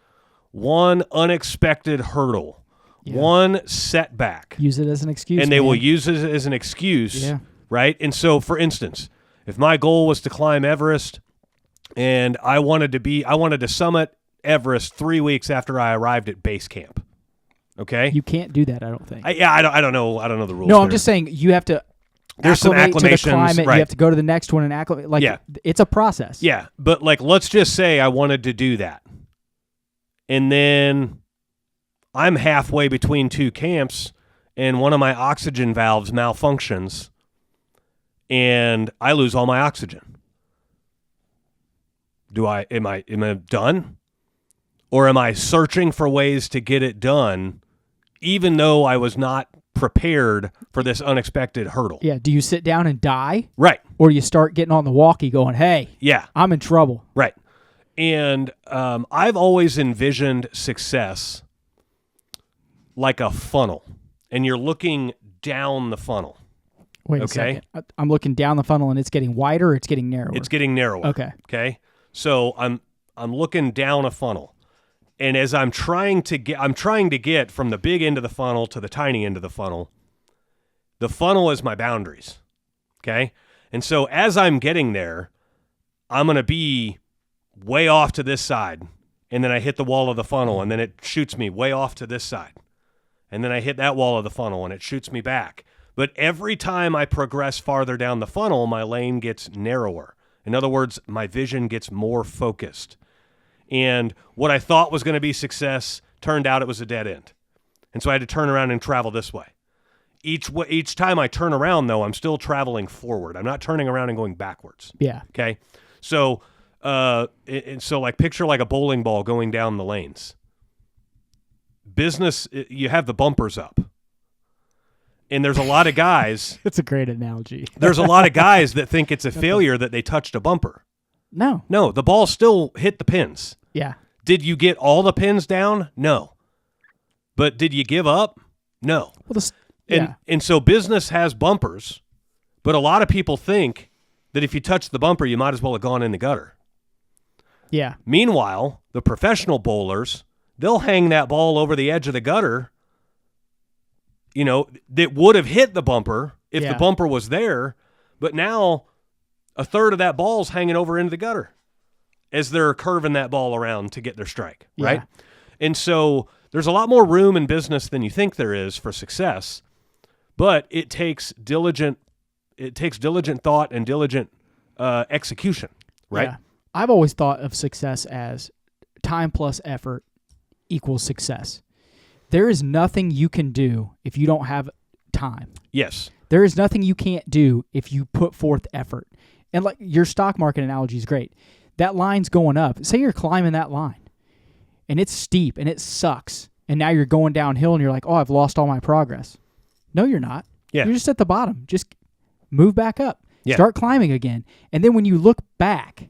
one unexpected hurdle, one setback. Use it as an excuse. And they will use it as an excuse, right? And so, for instance, if my goal was to climb Everest and I wanted to summit Everest 3 weeks after I arrived at base camp, okay? You can't do that, I don't think. I don't know the rules. No, I'm just saying you have to There's some acclimations, to the climate. right. You have to go to the next one and acclimate. Like, it's a process. Yeah, but like, let's just say I wanted to do that. And then I'm halfway between two camps and one of my oxygen valves malfunctions and I lose all my oxygen. Am I done? Or am I searching for ways to get it done even though I was not prepared for this unexpected hurdle? Yeah, do you sit down and die? Right. Or you start getting on the walkie going, hey, I'm in trouble. Right. And I've always envisioned success like a funnel, and you're looking down the funnel. Wait a second. I'm looking down the funnel, and it's getting wider or it's getting narrower? It's getting narrower. Okay. So I'm looking down a funnel, and as I'm trying to get from the big end of the funnel to the tiny end of the funnel is my boundaries. Okay. And so as I'm getting there, I'm going to be way off to this side, and then I hit the wall of the funnel, and then it shoots me way off to this side. And then I hit that wall of the funnel, and it shoots me back. But every time I progress farther down the funnel, my lane gets narrower. In other words, my vision gets more focused. And what I thought was going to be success turned out it was a dead end. And so I had to turn around and travel this way. Each time I turn around, though, I'm still traveling forward. I'm not turning around and going backwards. Yeah. Okay? So... so like picture like a bowling ball going down the lanes. Business, you have the bumpers up. And there's a lot of guys. It's a great analogy. There's a lot of guys that think it's a failure that they touched a bumper. No, the ball still hit the pins. Yeah. Did you get all the pins down? No. But did you give up? No. Well, and so business has bumpers, but a lot of people think that if you touch the bumper, you might as well have gone in the gutter. Yeah. Meanwhile, the professional bowlers, they'll hang that ball over the edge of the gutter, that would have hit the bumper if the bumper was there, but now a third of that ball's hanging over into the gutter as they're curving that ball around to get their strike, right? Yeah. And so there's a lot more room in business than you think there is for success, but it takes diligent thought and diligent execution, right? Yeah. I've always thought of success as time plus effort equals success. There is nothing you can do if you don't have time. Yes. There is nothing you can't do if you put forth effort. And like your stock market analogy is great. That line's going up. Say you're climbing that line, and it's steep, and it sucks. And now you're going downhill, and you're like, oh, I've lost all my progress. No, you're not. Yeah. You're just at the bottom. Just move back up. Yeah. Start climbing again. And then when you look back,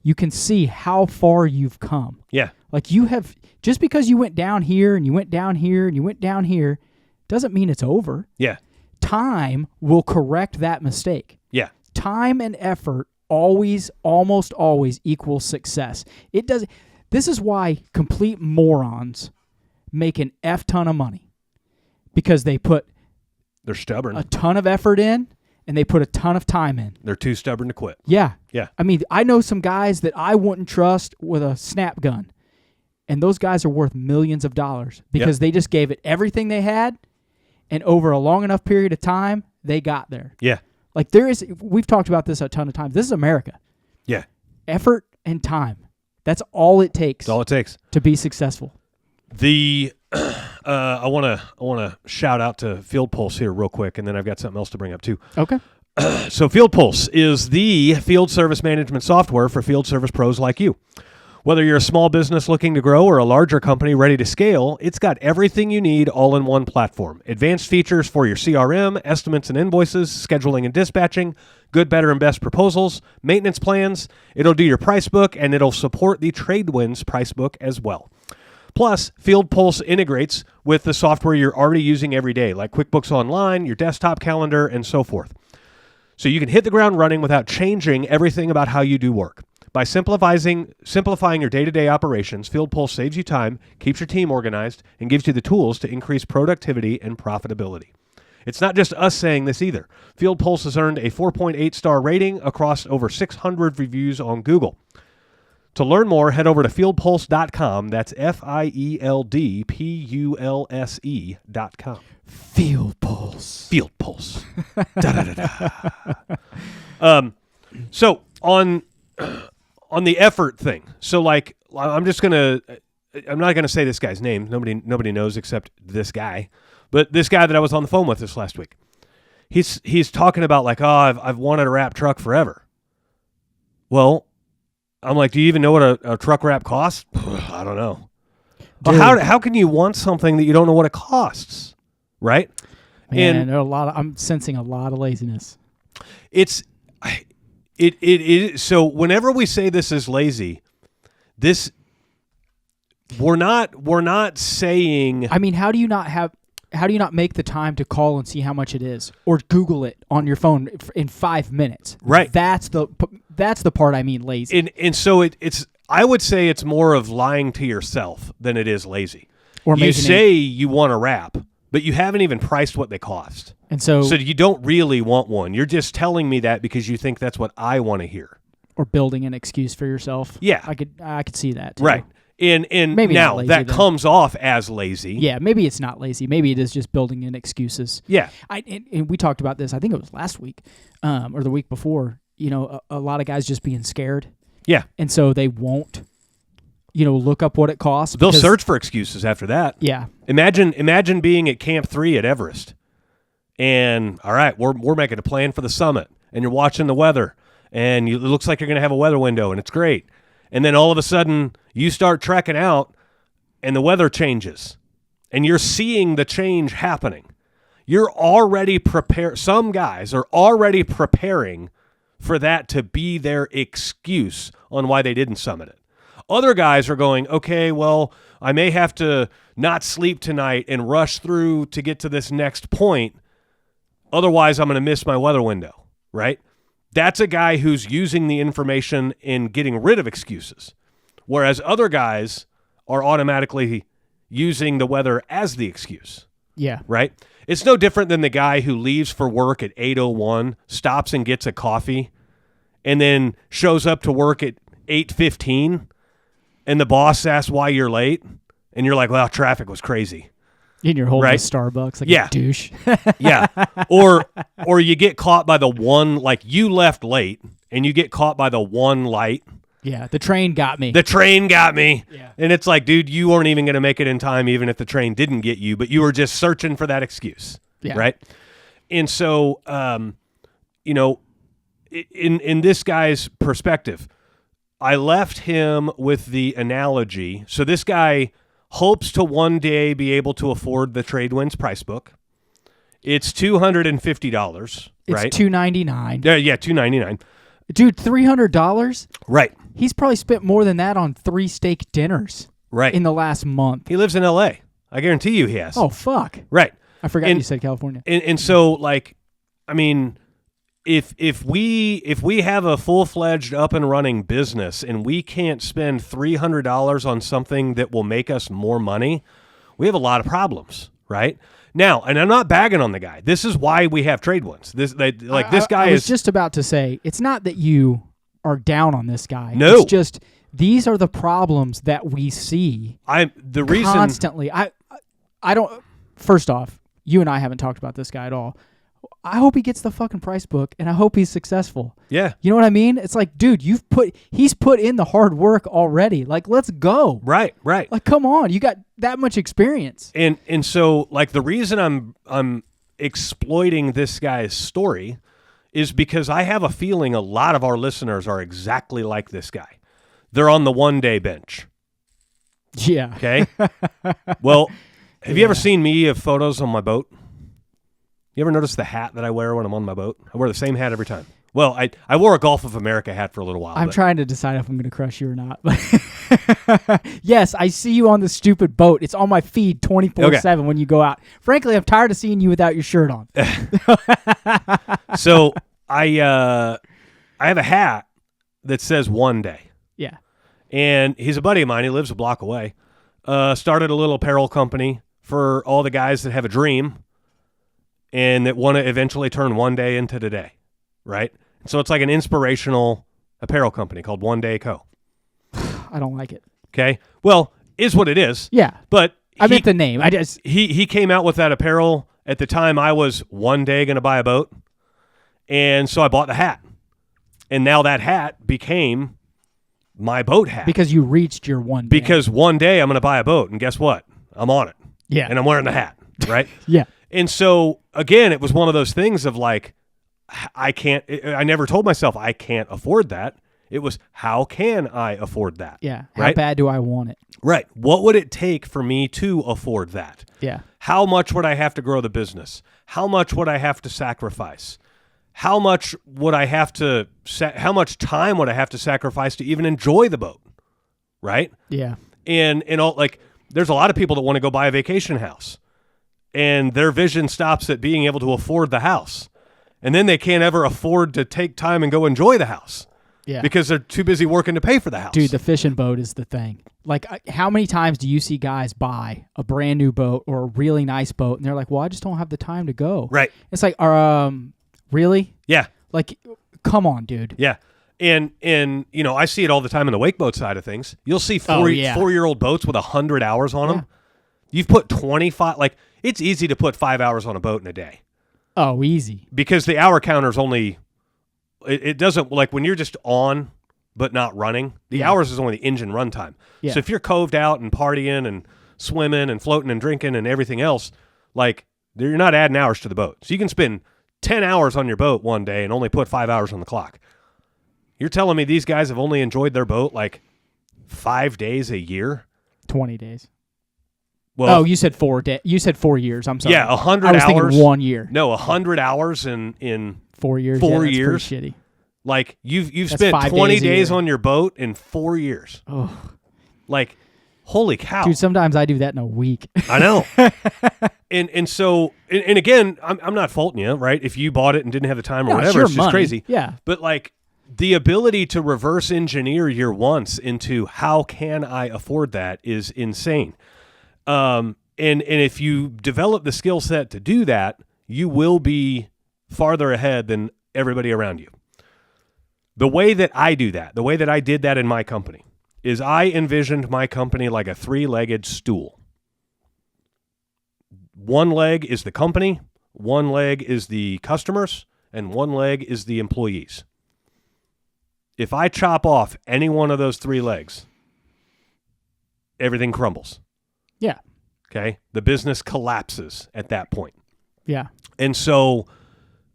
you can see how far you've come. Yeah. Like you have, just because you went down here and you went down here and you went down here, doesn't mean it's over. Yeah. Time will correct that mistake. Yeah. Time and effort almost always equals success. It does. This is why complete morons make an F ton of money, because they're stubborn. a ton of effort in and they put a ton of time in. They're too stubborn to quit. Yeah. Yeah. I mean, I know some guys that I wouldn't trust with a snap gun, and those guys are worth millions of dollars because they just gave it everything they had, and over a long enough period of time, they got there. Yeah. Like we've talked about this a ton of times. This is America. Yeah. Effort and time. That's all it takes. That's all it takes to be successful. I want to shout out to Field Pulse here real quick, and then I've got something else to bring up too. Okay. So Field Pulse is the field service management software for field service pros like you. Whether you're a small business looking to grow or a larger company ready to scale, it's got everything you need all in one platform. Advanced features for your CRM, estimates and invoices, scheduling and dispatching, good, better, and best proposals, maintenance plans. It'll do your price book, and it'll support the Tradewinds price book as well. Plus, Field Pulse integrates with the software you're already using every day, like QuickBooks Online, your desktop calendar, and so forth. So you can hit the ground running without changing everything about how you do work. By simplifying your day-to-day operations, Field Pulse saves you time, keeps your team organized, and gives you the tools to increase productivity and profitability. It's not just us saying this either. Field Pulse has earned a 4.8-star rating across over 600 reviews on Google. To learn more, head over to fieldpulse.com. That's FIELDPULSE.com. Field Pulse. Field Pulse. So on the effort thing. So like, I'm not gonna say this guy's name. Nobody knows except this guy. But this guy that I was on the phone with this last week, he's talking about like, oh, I've wanted a wrap truck forever. Well, I'm like, do you even know what a truck wrap costs? I don't know. Well, how can you want something that you don't know what it costs, right? Man, I'm sensing a lot of laziness. It so whenever we say this is lazy, we're not saying. I mean, how do you not make the time to call and see how much it is, or Google it on your phone in 5 minutes? Right. That's the part I mean lazy. And so it's. I would say it's more of lying to yourself than it is lazy. Or you say you want a wrap, but you haven't even priced what they cost. And so you don't really want one. You're just telling me that because you think that's what I want to hear. Or building an excuse for yourself. Yeah. I could see that too. Right. And maybe now lazy, that then. comes off as lazy. Yeah, maybe it's not lazy. Maybe it is just building in excuses. Yeah. And we talked about this, I think it was last week or the week before, a lot of guys just being scared. Yeah. And so they won't, look up what it costs. They'll search for excuses after that. Yeah. Imagine being at Camp 3 at Everest. And, all right, we're making a plan for the summit. And you're watching the weather. And it looks like you're going to have a weather window, and it's great. And then all of a sudden, you start trekking out, and the weather changes. And you're seeing the change happening. You're already prepared. Some guys are already preparing for that to be their excuse on why they didn't summit it. Other guys are going, okay, well, I may have to not sleep tonight and rush through to get to this next point. Otherwise, I'm going to miss my weather window, right? That's a guy who's using the information and getting rid of excuses. Whereas other guys are automatically using the weather as the excuse. Yeah. Right? It's no different than the guy who leaves for work at 8:01, stops and gets a coffee, and then shows up to work at 8:15, and the boss asks why you're late, and you're like, well, traffic was crazy. And you're holding right? a Starbucks like a douche. Yeah. Or you get caught by the one, like you left late, and you get caught by the one light. Yeah, the train got me. Yeah. And it's like, dude, you weren't even going to make it in time even if the train didn't get you, but you were just searching for that excuse, right? And so, you know, in this guy's perspective, I left him with the analogy. So this guy hopes to one day be able to afford the TradeWinds price book. It's $250, right? It's $299. Yeah, $299. Dude, $300? Right. He's probably spent more than that on 3 steak dinners Right. in the last month. He lives in L.A. I guarantee you he has. Oh, fuck. Right. I forgot you said California. And so, like, I mean, if we have a full-fledged up and running business and we can't spend $300 on something that will make us more money, we have a lot of problems, right? Now, and I'm not bagging on the guy. This is why we have TradeWinds. This guy I was is just about to say, it's not that you are down on this guy. No. It's just these are the problems that we see constantly. I don't. First off, you and I haven't talked about this guy at all. I hope he gets the fucking price book, and I hope he's successful. Yeah. You know what I mean? It's like, dude, he's put in the hard work already. Like, let's go. Right. Like, come on, you got that much experience. And so, like, the reason I'm exploiting this guy's story is because I have a feeling a lot of our listeners are exactly like this guy. They're on the one-day bench. Yeah. Okay? Well, have you ever seen me of photos on my boat? You ever notice the hat that I wear when I'm on my boat? I wear the same hat every time. Well, I wore a Gulf of America hat for a little while. I'm trying to decide if I'm going to crush you or not. Yes, I see you on the stupid boat. It's on my feed 24/7 when you go out. Frankly, I'm tired of seeing you without your shirt on. So I have a hat that says one day. Yeah. And he's a buddy of mine. He lives a block away. Started a little apparel company for all the guys that have a dream and that want to eventually turn one day into today, right? So it's like an inspirational apparel company called One Day Co. I don't like it. Okay. Well, is what it is. Yeah. But I meant the name. He came out with that apparel at the time I was one day going to buy a boat. And so I bought the hat. And now that hat became my boat hat. Because you reached your one day. Because one day I'm going to buy a boat. And guess what? I'm on it. Yeah. And I'm wearing the hat. Right? Yeah. And so, again, it was one of those things of like, I never told myself I can't afford that. It was, how can I afford that? Yeah. How right? bad do I want it? Right. What would it take for me to afford that? Yeah. How much would I have to grow the business? How much would I have to sacrifice? How much time would I have to sacrifice to even enjoy the boat? Right? Yeah. And all, like, there's a lot of people that want to go buy a vacation house and their vision stops at being able to afford the house. And then they can't ever afford to take time and go enjoy the house. Yeah. Because they're too busy working to pay for the house. Dude, the fishing boat is the thing. Like, how many times do you see guys buy a brand new boat or a really nice boat and they're like, well, I just don't have the time to go. Right. It's like, really? Yeah. Like, come on, dude. Yeah. And you know, I see it all the time in the wake boat side of things. You'll see 4-year-old boats with 100 hours on them. You've put 25, like, it's easy to put 5 hours on a boat in a day. Oh, easy. Because the hour counter's only, it doesn't, like, when you're just on but not running, the hours is only the engine run time. Yeah. So if you're coved out and partying and swimming and floating and drinking and everything else, like, you're not adding hours to the boat. So you can spend 10 hours on your boat one day and only put 5 hours on the clock. You're telling me these guys have only enjoyed their boat like 5 days a year? 20 days. Well, you said 4 days. You said 4 years. I'm sorry. Yeah, 100 hours. I was hours. thinking 1 year. No, 100 hours in 4 years. 4 yeah, that's years. pretty shitty. Like, you've That's spent 5 20 days a days year. on your boat in 4 years. Oh, Like, holy cow. dude, sometimes I do that in a week. I know. and so, and again, I'm not faulting you, right? If you bought it and didn't have the time or No, whatever, your it's just money. crazy. Yeah. But like, the ability to reverse engineer your wants into how can I afford that is insane. And if you develop the skill set to do that, you will be farther ahead than everybody around you. The way that I do that, the way that I did that in my company, is I envisioned my company like a 3-legged stool. One leg is the company, one leg is the customers, and one leg is the employees. If I chop off any one of those 3 legs, everything crumbles. Yeah. Okay? The business collapses at that point. Yeah. And so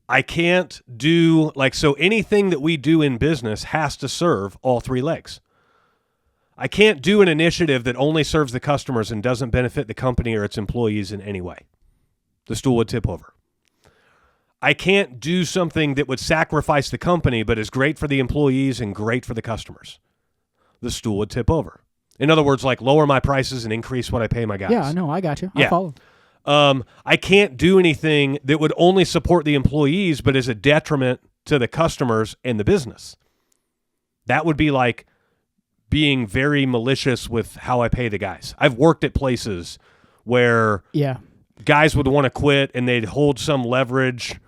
I can't do so anything that we do in business has to serve all three legs. I can't do an initiative that only serves the customers and doesn't benefit the company or its employees in any way. The stool would tip over. I can't do something that would sacrifice the company but is great for the employees and great for the customers. The stool would tip over. In other words, lower my prices and increase what I pay my guys. Yeah, no, I got you. I follow. I can't do anything that would only support the employees but is a detriment to the customers and the business. That would be like being very malicious with how I pay the guys. I've worked at places where guys would want to quit and they'd hold some leverage,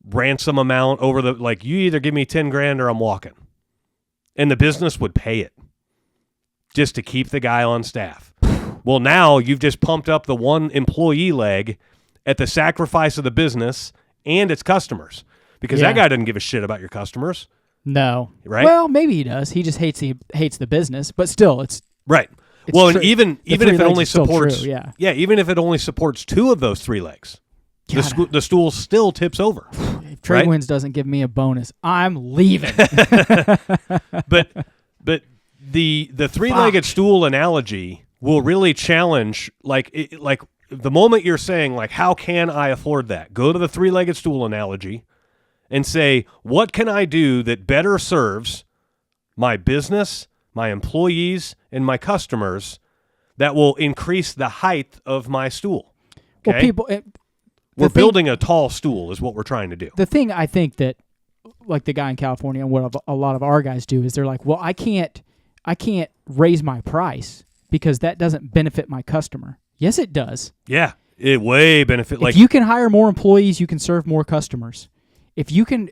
ransom amount over you either give me 10 grand or I'm walking. And the business would pay it just to keep the guy on staff. Well, now you've just pumped up the one employee leg at the sacrifice of the business and its customers because that guy doesn't give a shit about your customers. No. Right? Well, maybe he does. He just hates the business, but still it's right. Well, and even if it only supports even if it only supports two of those three legs, the stool still tips over. If Tradewinds doesn't give me a bonus, I'm leaving. But the three-legged stool analogy will really challenge the moment you're saying how can I afford that? Go to the three-legged stool analogy and say, what can I do that better serves my business, my employees, and my customers that will increase the height of my stool? Okay? Well, we're building a tall stool is what we're trying to do. The thing I think that the guy in California and what a lot of our guys do is they're like, well, I can't raise my price because that doesn't benefit my customer. Yes, it does. Yeah, it way benefit. If you can hire more employees, you can serve more customers. If you can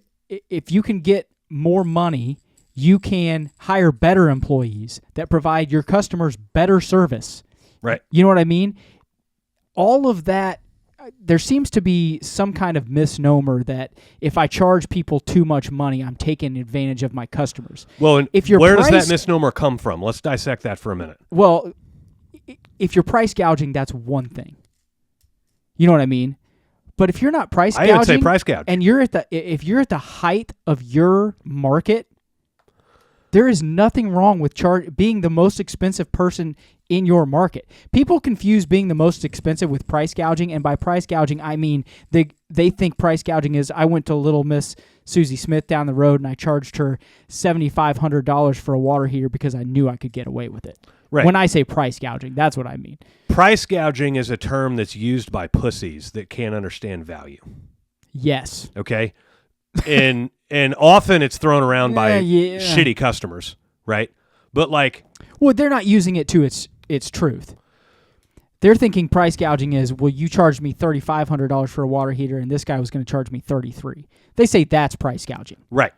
get more money, you can hire better employees that provide your customers better service. Right. You know what I mean? All of that, there seems to be some kind of misnomer that if I charge people too much money, I'm taking advantage of my customers. Well, and where does that misnomer come from? Let's dissect that for a minute. Well, if you're price gouging, that's one thing. You know what I mean? But if you're not price gouging, I would say price gouging, and if you're at the height of your market, there is nothing wrong with being the most expensive person in your market. People confuse being the most expensive with price gouging, and by price gouging, I mean they think price gouging is I went to little Miss Susie Smith down the road and I charged her $7,500 for a water heater because I knew I could get away with it. Right. When I say price gouging, that's what I mean. Price gouging is a term that's used by pussies that can't understand value. Yes. Okay? And often it's thrown around by shitty customers, right? But well, they're not using it to its truth. They're thinking price gouging is, well, you charged me $3,500 for a water heater and this guy was going to charge me $33,000. They say that's price gouging. Right.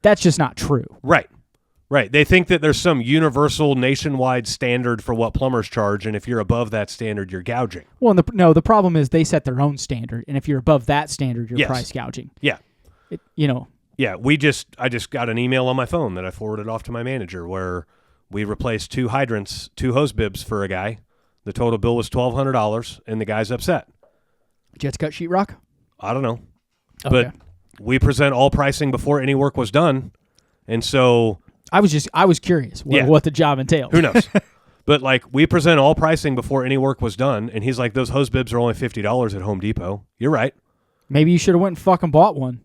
That's just not true. Right. They think that there's some universal nationwide standard for what plumbers charge, and if you're above that standard, you're gouging. Well, the problem is they set their own standard, and if you're above that standard, you're price gouging. Yeah. Yeah, I just got an email on my phone that I forwarded off to my manager where we replaced 2 hydrants, 2 hose bibs for a guy. The total bill was $1,200, and the guy's upset. Jets cut sheetrock? I don't know. Okay. But we present all pricing before any work was done, and so I was curious what the job entailed. Who knows? But we present all pricing before any work was done, and he's like, those hose bibs are only $50 at Home Depot. You're right. Maybe you should have went and fucking bought one.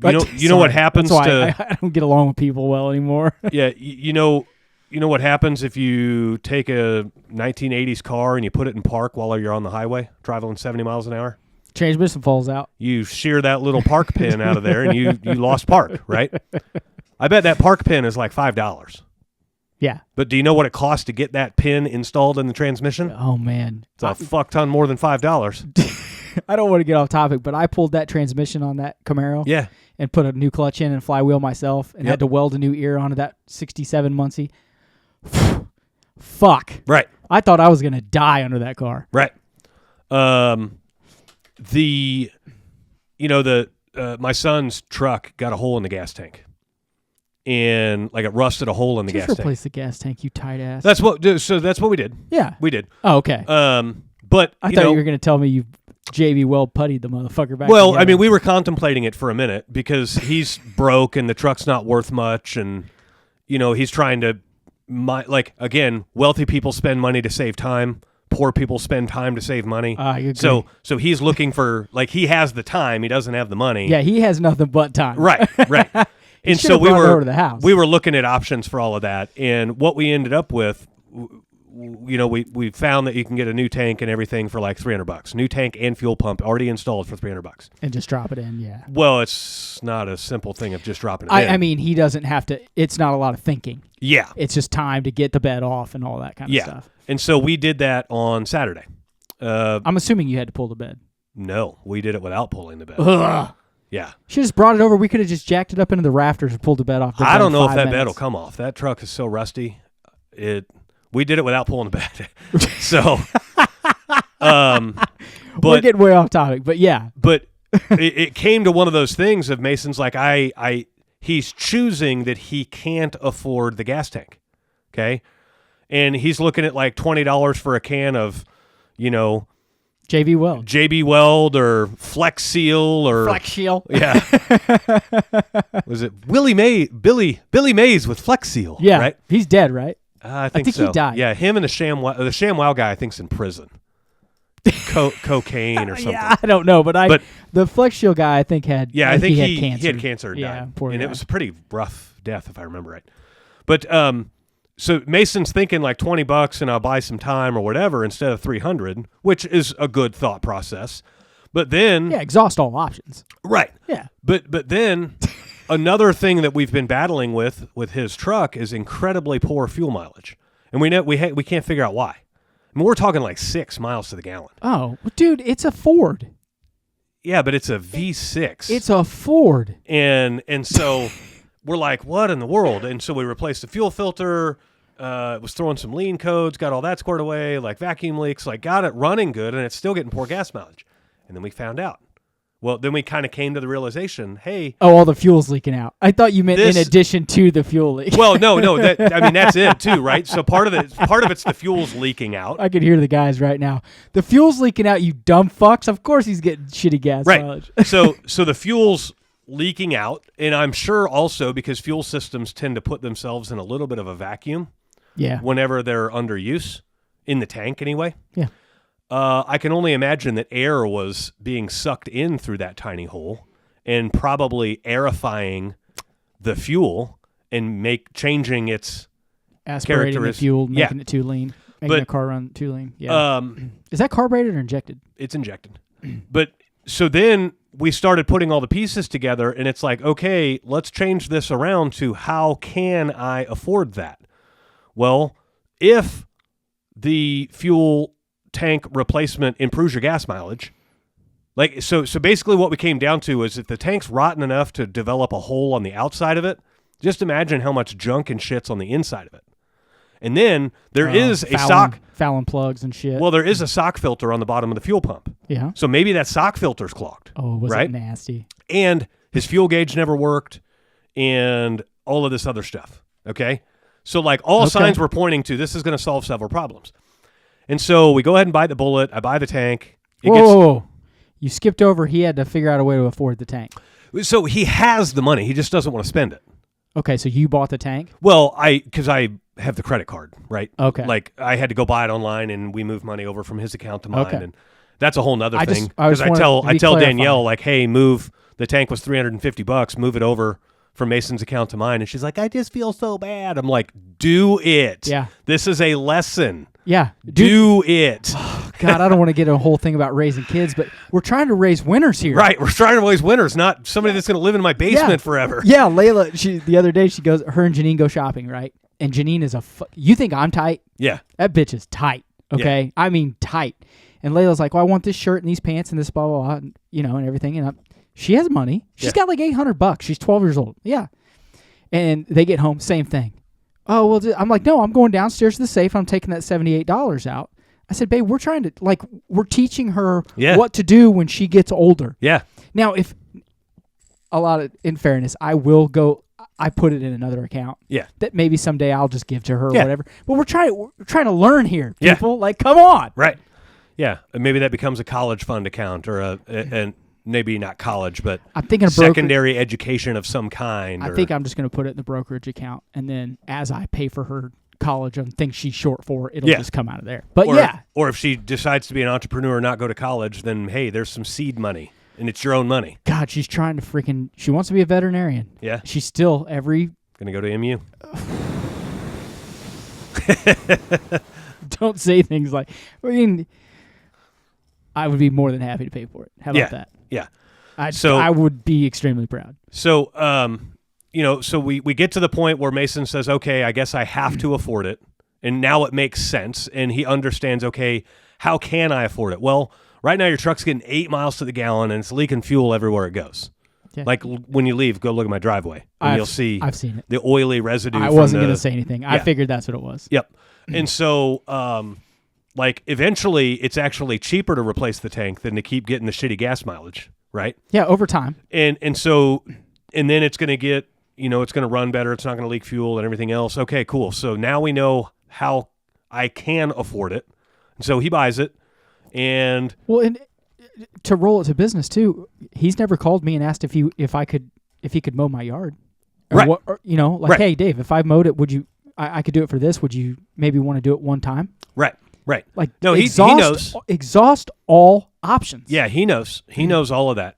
You know what happens I don't get along with people well anymore. Yeah, you know what happens if you take a 1980s car and you put it in park while you're on the highway traveling 70 miles an hour? Transmission falls out. You shear that little park pin out of there and you lost park, right? I bet that park pin is like $5. Yeah. But do you know what it costs to get that pin installed in the transmission? Oh, man. It's a fuck ton more than $5. I don't want to get off topic, but I pulled that transmission on that Camaro. Yeah. And put a new clutch in and flywheel myself and had to weld a new ear onto that 67 Muncie. Fuck. Right. I thought I was going to die under that car. Right. My son's truck got a hole in the gas tank. And it rusted a hole in the gas tank. Just replace the gas tank, you tight ass. That's what we did. Yeah. We did. Oh, okay. But I thought you were going to tell me JB Weld puttied the motherfucker back. Well, together. I mean, we were contemplating it for a minute because he's broke and the truck's not worth much, and he's trying to, again, wealthy people spend money to save time. Poor people spend time to save money. I agree. So he's looking for, he has the time, he doesn't have the money. Yeah, he has nothing but time. Right. And so we were over to the house. We were looking at options for all of that, and what we ended up with, we found that you can get a new tank and everything for like $300. New tank and fuel pump already installed for $300. And just drop it in, yeah. Well, it's not a simple thing of just dropping it in. I mean, he doesn't have to. It's not a lot of thinking. Yeah. It's just time to get the bed off and all that kind of stuff. And so we did that on Saturday. I'm assuming you had to pull the bed. No, we did it without pulling the bed. Ugh. Yeah. She just brought it over. We could have just jacked it up into the rafters and pulled the bed off. I don't know if that bed will come off. That truck is so rusty. We did it without pulling the bed. So, we're getting way off topic, but yeah. But it came to one of those things of Mason's like, he's choosing that he can't afford the gas tank. Okay. And he's looking at like $20 for a can of, JB Weld or Flex Seal or Flex Seal. Yeah. Was it Billy Mays with Flex Seal? Yeah. Right. He's dead, right? I think he died. Yeah. Him and the ShamWow guy, I think, is in prison. Cocaine or something. Yeah, I don't know, but the Flex Shield guy, I think had. Yeah, I think he had cancer. He had cancer and yeah, died. poor and guy. it was a pretty rough death, if I remember right. But so Mason's thinking like $20 and I'll buy some time or whatever instead of $300, which is a good thought process. But then exhaust all options. Right. Yeah. But then another thing that we've been battling with his truck is incredibly poor fuel mileage, and we can't figure out why. I mean, we're talking like 6 miles to the gallon. Oh, dude, it's a Ford. Yeah, but it's a V6. It's a Ford. And so we're like, what in the world? And so we replaced the fuel filter, was throwing some lean codes, got all that squared away, like vacuum leaks, like got it running good, and it's still getting poor gas mileage. And then we found out. Well, then we kind of came to the realization, hey. Oh, all the fuel's leaking out. I thought you meant in addition to the fuel leak. Well, no. That's it too, right? So part of it's the fuel's leaking out. I could hear the guys right now. The fuel's leaking out, you dumb fucks. Of course he's getting shitty gas mileage. So the fuel's leaking out, and I'm sure also because fuel systems tend to put themselves in a little bit of a vacuum. Yeah. Whenever they're under use, in the tank anyway. Yeah. I can only imagine that air was being sucked in through that tiny hole and probably aerifying the fuel and changing its aspirating the fuel, making it too lean, making the car run too lean. Yeah. Is that carbureted or injected? It's injected. But so then we started putting all the pieces together, and it's like, okay, let's change this around to how can I afford that? Well, if the fuel tank replacement improves your gas mileage, so basically what we came down to is if the tank's rotten enough to develop a hole on the outside of it, just imagine how much junk and shit's on the inside of it. And then there is a fouling plugs and shit. Well, there is a sock filter on the bottom of the fuel pump. Yeah. So maybe that sock filter's clogged. Oh, was it nasty? And his fuel gauge never worked, and all of this other stuff. Okay. So like all signs were pointing to this is going to solve several problems. And so we go ahead and bite the bullet. I buy the tank. Whoa. You skipped over. He had to figure out a way to afford the tank. So he has the money. He just doesn't want to spend it. Okay, so you bought the tank? Well, because I have the credit card, right? Okay. Like I had to go buy it online, and we moved money over from his account to mine, and that's a whole nother thing. Because I tell Danielle, like, hey, move. The tank was $350. Move it over from Mason's account to mine, and she's like, I just feel so bad. I'm like, do it. Yeah. This is a lesson. Yeah. Do it. God, I don't want to get a whole thing about raising kids, but we're trying to raise winners here. Right. We're trying to raise winners, not somebody that's going to live in my basement forever. Yeah. Layla, the other day, her and Janine go shopping, right? And Janine is you think I'm tight? Yeah. That bitch is tight. Okay. Yeah. I mean, tight. And Layla's like, well, I want this shirt and these pants and this blah, blah, blah, and, and everything. And she has money. She's got like $800. She's 12 years old. Yeah. And they get home, same thing. Oh, well, I'm like, no, I'm going downstairs to the safe. I'm taking that $78 out. I said, babe, we're teaching her what to do when she gets older. Yeah. Now, in fairness, I put it in another account. Yeah. That maybe someday I'll just give to her or whatever. But we're trying to learn here, people. Yeah. Like, come on. Right. Yeah, and maybe that becomes a college fund account or and maybe not college, but I'm thinking secondary education of some kind. I think I'm just going to put it in the brokerage account, and then as I pay for her college on things she's short for, it'll just come out of there. But or if she decides to be an entrepreneur and not go to college, then hey, there's some seed money, and it's your own money. God, she's trying to she wants to be a veterinarian. Yeah, she's still gonna go to MU. Don't say things like. I mean, I would be more than happy to pay for it. How about that? Yeah. I would be extremely proud. So, so we get to the point where Mason says, okay, I guess I have to afford it. And now it makes sense. And he understands, okay, how can I afford it? Well, right now your truck's getting 8 miles to the gallon and it's leaking fuel everywhere it goes. Yeah. Like when you leave, go look at my driveway and you'll see I've seen it. The oily residue. I wasn't going to say anything. I figured that's what it was. Yep. And so, eventually it's actually cheaper to replace the tank than to keep getting the shitty gas mileage, right? Yeah, over time. And then it's going to get, it's going to run better. It's not going to leak fuel and everything else. Okay, cool. So now we know how I can afford it. And so he buys it. And to roll it to business too, he's never called me and asked if he could mow my yard. Or right. What, or, right. Hey, Dave, if I mowed it, would you? I could do it for this. Would you maybe want to do it one time? Right. Right. Like no, he knows. Exhaust all options. Yeah, he knows. He knows all of that.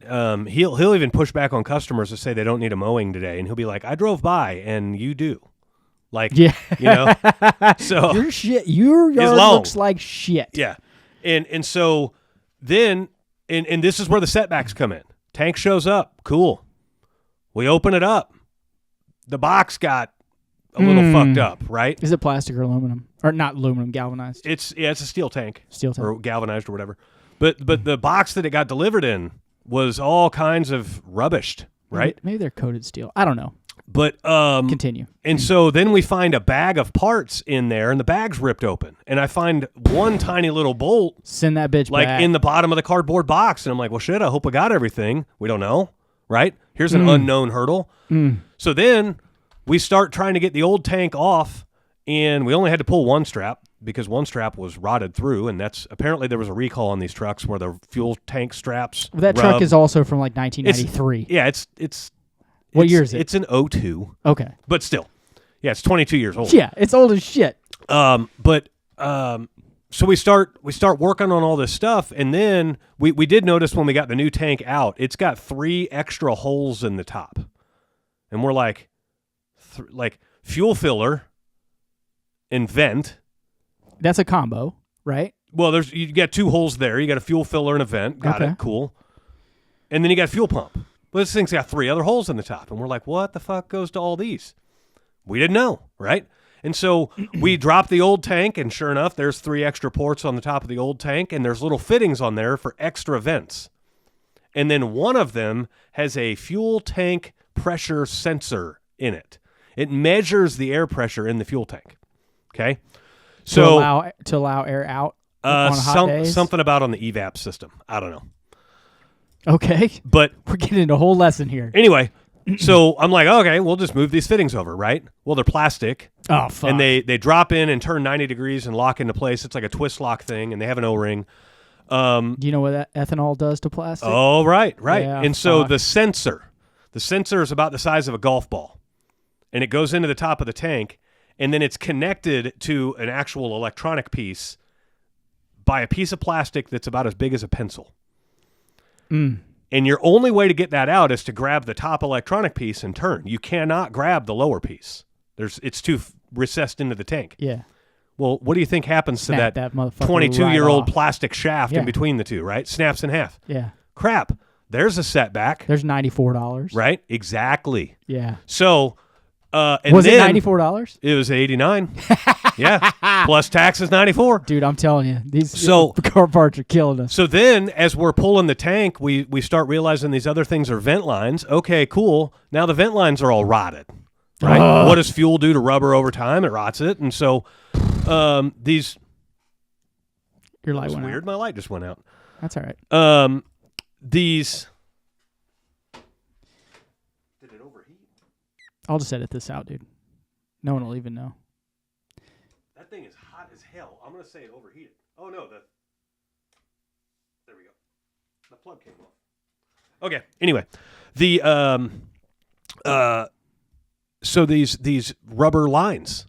He'll even push back on customers to say they don't need a mowing today, and he'll be like, "I drove by, and you do." Like, so your shit, your yard looks like shit. Yeah, and so then, and this is where the setbacks come in. Tank shows up. Cool. We open it up. The box got a little fucked up, right? Is it plastic or aluminum? Or not aluminum, galvanized? It's a steel tank. Steel tank. Or galvanized or whatever. But the box that it got delivered in was all kinds of rubbished, right? Maybe they're coated steel. I don't know. But continue. And so then we find a bag of parts in there, and the bag's ripped open. And I find one tiny little bolt. Send that bitch back. In the bottom of the cardboard box. And I'm like, well, shit, I hope I got everything. We don't know, right? Here's an unknown hurdle. So then we start trying to get the old tank off, and we only had to pull one strap because one strap was rotted through, and that's apparently there was a recall on these trucks where the fuel tank straps. Well, that truck is also from like 1993. It's what year is it? It's an 02. Okay, but still, yeah, it's 22 years old. Yeah, it's old as shit. So we start working on all this stuff, and then we did notice when we got the new tank out, it's got 3 extra holes in the top, and we're like fuel filler and vent. That's a combo, right? Well, you got 2 holes there. You got a fuel filler and a vent. Got it. Cool. And then you got a fuel pump. Well, this thing's got 3 other holes in the top, and we're like, what the fuck goes to all these? We didn't know, right? And so we dropped the old tank, and sure enough, there's 3 extra ports on the top of the old tank, and there's little fittings on there for extra vents. And then one of them has a fuel tank pressure sensor in it. It measures the air pressure in the fuel tank. Okay? So to allow air out on hot days? Something about on the evap system. I don't know. Okay. But we're getting into a whole lesson here. Anyway, so I'm like, okay, we'll just move these fittings over, right? Well, they're plastic. Oh, fuck. And they drop in and turn 90 degrees and lock into place. It's like a twist lock thing, and they have an O-ring. Do you know what that ethanol does to plastic? Oh, right. Yeah, and so the sensor is about the size of a golf ball, and it goes into the top of the tank, and then it's connected to an actual electronic piece by a piece of plastic that's about as big as a pencil. And your only way to get that out is to grab the top electronic piece and turn. You cannot grab the lower piece. It's too recessed into the tank. Yeah. Well, what do you think happens to that 22-year-old plastic shaft in between the two, right? Snaps in half. Yeah. Crap. There's a setback. There's $94. Right? Exactly. Yeah. So, was it $94? It was $89. Yeah. Plus taxes, $94. Dude, I'm telling you, these car parts are killing us. So then, as we're pulling the tank, we start realizing these other things are vent lines. Okay, cool. Now the vent lines are all rotted. Right? What does fuel do to rubber over time? It rots it. And so these... Your light went weird. out. My light just went out. That's all right. These... Did it overheat? I'll just edit this out, dude. No one will even know. That thing is hot as hell. I'm going to say it overheated. Oh, no. plug came off. Okay. Anyway, the so these rubber lines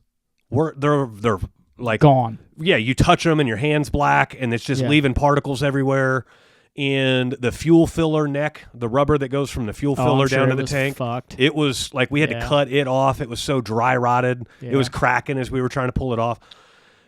they're like gone. Yeah, you touch them and your hand's black, and it's just leaving particles everywhere. And the fuel filler neck, the rubber that goes from the fuel filler down to the tank, fucked. it was like we had to cut it off. It was so dry rotted. It was cracking as we were trying to pull it off.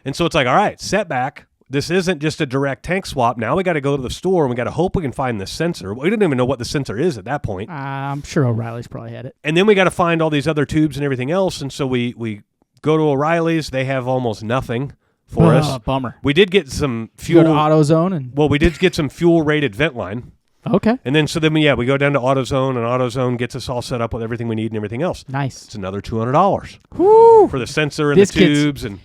And so it's like, all right, setback. This isn't just a direct tank swap. Now we got to go to the store and we got to hope we can find the sensor. We didn't even know what the sensor is at that point. I'm sure O'Reilly's probably had it. And then we got to find all these other tubes and everything else. And so we go to O'Reilly's. They have almost nothing for us. Bummer. We did get some fuel. Go to AutoZone and we did get some fuel-rated vent line. Okay. And then we go down to AutoZone, and AutoZone gets us all set up with everything we need and everything else. Nice. It's another $200 Woo! for the sensor and the tubes. And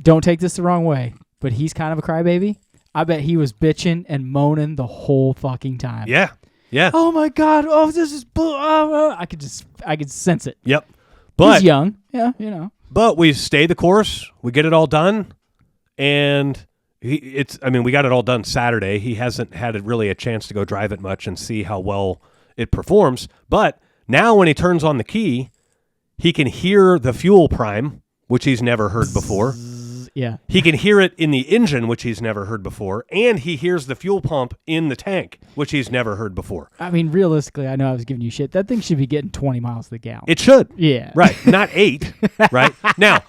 don't take this the wrong way, but he's kind of a crybaby. I bet he was bitching and moaning the whole fucking time. Yeah. Yeah. Oh my God! Oh, this is I could sense it. Yep. But he's young. Yeah, you know. But we stay the course. We get it all done. And we got it all done Saturday. He hasn't had really a chance to go drive it much and see how well it performs. But now when he turns on the key, he can hear the fuel prime, which he's never heard before. Yeah. He can hear it in the engine, which he's never heard before. And he hears the fuel pump in the tank, which he's never heard before. I mean, realistically, I know I was giving you shit. That thing should be getting 20 miles to the gallon. It should. Yeah. Right. Not 8. Right. Now,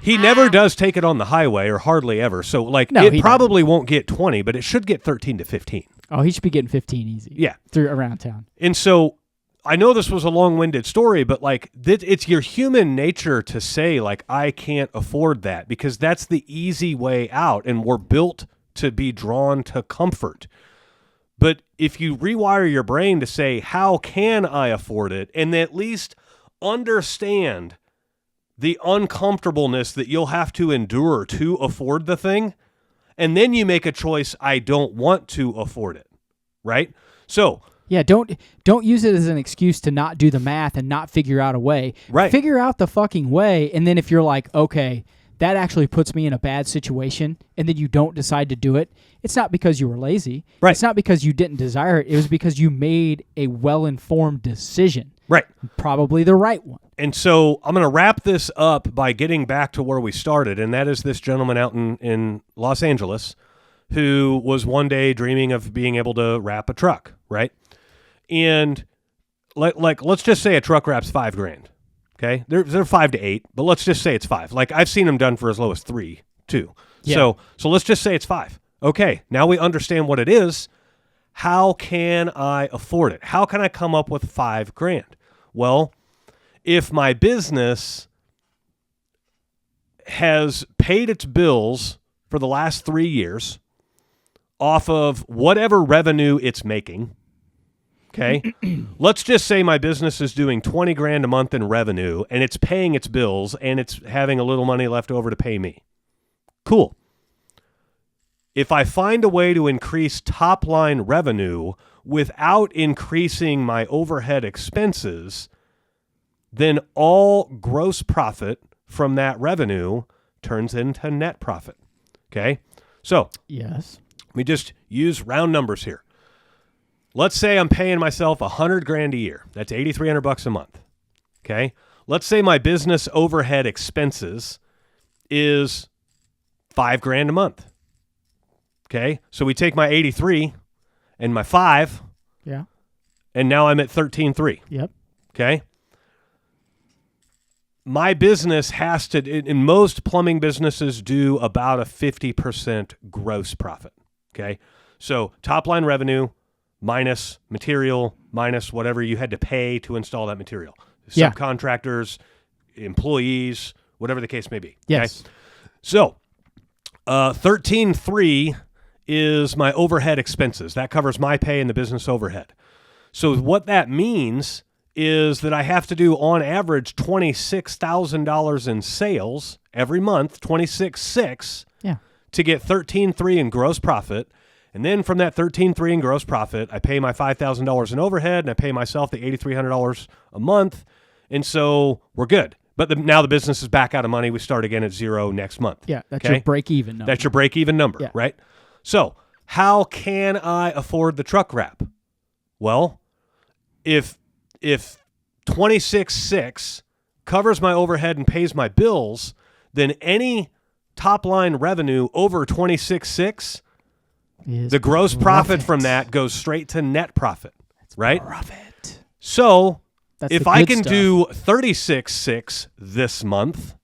he never does take it on the highway or hardly ever. So, it probably won't get 20, but it should get 13 to 15. Oh, he should be getting 15 easy. Yeah. Through around town. And so I know this was a long-winded story, but it's your human nature to say I can't afford that, because that's the easy way out, and we're built to be drawn to comfort. But if you rewire your brain to say, how can I afford it, and at least understand the uncomfortableness that you'll have to endure to afford the thing, and then you make a choice, I don't want to afford it, right? So yeah, don't use it as an excuse to not do the math and not figure out a way. Right. Figure out the fucking way, and then if you're like, okay, that actually puts me in a bad situation, and then you don't decide to do it, it's not because you were lazy. Right. It's not because you didn't desire it. It was because you made a well-informed decision. Right. Probably the right one. And so I'm going to wrap this up by getting back to where we started, and that is this gentleman out in Los Angeles who was one day dreaming of being able to wrap a truck, right? And let's just say a truck wraps $5,000. Okay, they're 5 to 8, but let's just say it's 5. I've seen them done for as low as 3 too. Yeah. So let's just say it's 5. Okay, now we understand what it is. How can I afford it? How can I come up with $5,000? Well, if my business has paid its bills for the last 3 years off of whatever revenue it's making. Okay, let's just say my business is doing $20,000 a month in revenue, and it's paying its bills, and it's having a little money left over to pay me. Cool. If I find a way to increase top-line revenue without increasing my overhead expenses, then all gross profit from that revenue turns into net profit. Okay, so yes, we just use round numbers here. Let's say I'm paying myself $100,000 a year. That's $8,300 a month. Okay. Let's say my business overhead expenses is $5,000 a month. Okay. So we take my 83 and my 5. Yeah. And now I'm at 13.3. Yep. Okay. My business has to, in most plumbing businesses, do about a 50% gross profit. Okay. So top line revenue minus material, minus whatever you had to pay to install that material. Yeah. Subcontractors, employees, whatever the case may be. Yes. Okay? So 13.3 is my overhead expenses. That covers my pay and the business overhead. So what that means is that I have to do on average $26,000 in sales every month, 26.6, to get 13.3 in gross profit. And then from that 13.3 in gross profit, I pay my $5,000 in overhead, and I pay myself the $8,300 a month, and so we're good. But now the business is back out of money. We start again at 0 next month. Yeah, that's your break-even number. That's your break-even number, right? So how can I afford the truck wrap? Well, if 26.6 covers my overhead and pays my bills, then any top line revenue over 26.6, the gross profit from that goes straight to net profit, right? Profit. So That's if the I good can stuff. do 36.6 this month,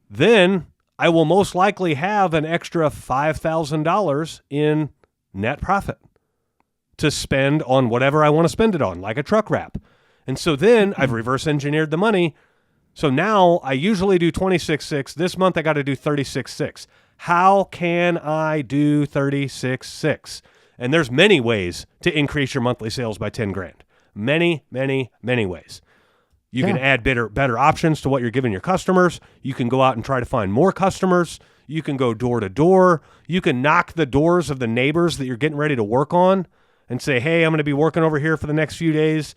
then I will most likely have an extra $5,000 in net profit to spend on whatever I want to spend it on, like a truck wrap. And so then I've reverse engineered the money. So now I usually do 26.6. This month I got to do 36.6. How can I do 36.6? And there's many ways to increase your monthly sales by 10 grand. Many, many, many ways. You can add better options to what you're giving your customers. You can go out and try to find more customers. You can go door to door. You can knock the doors of the neighbors that you're getting ready to work on and say, hey, I'm going to be working over here for the next few days.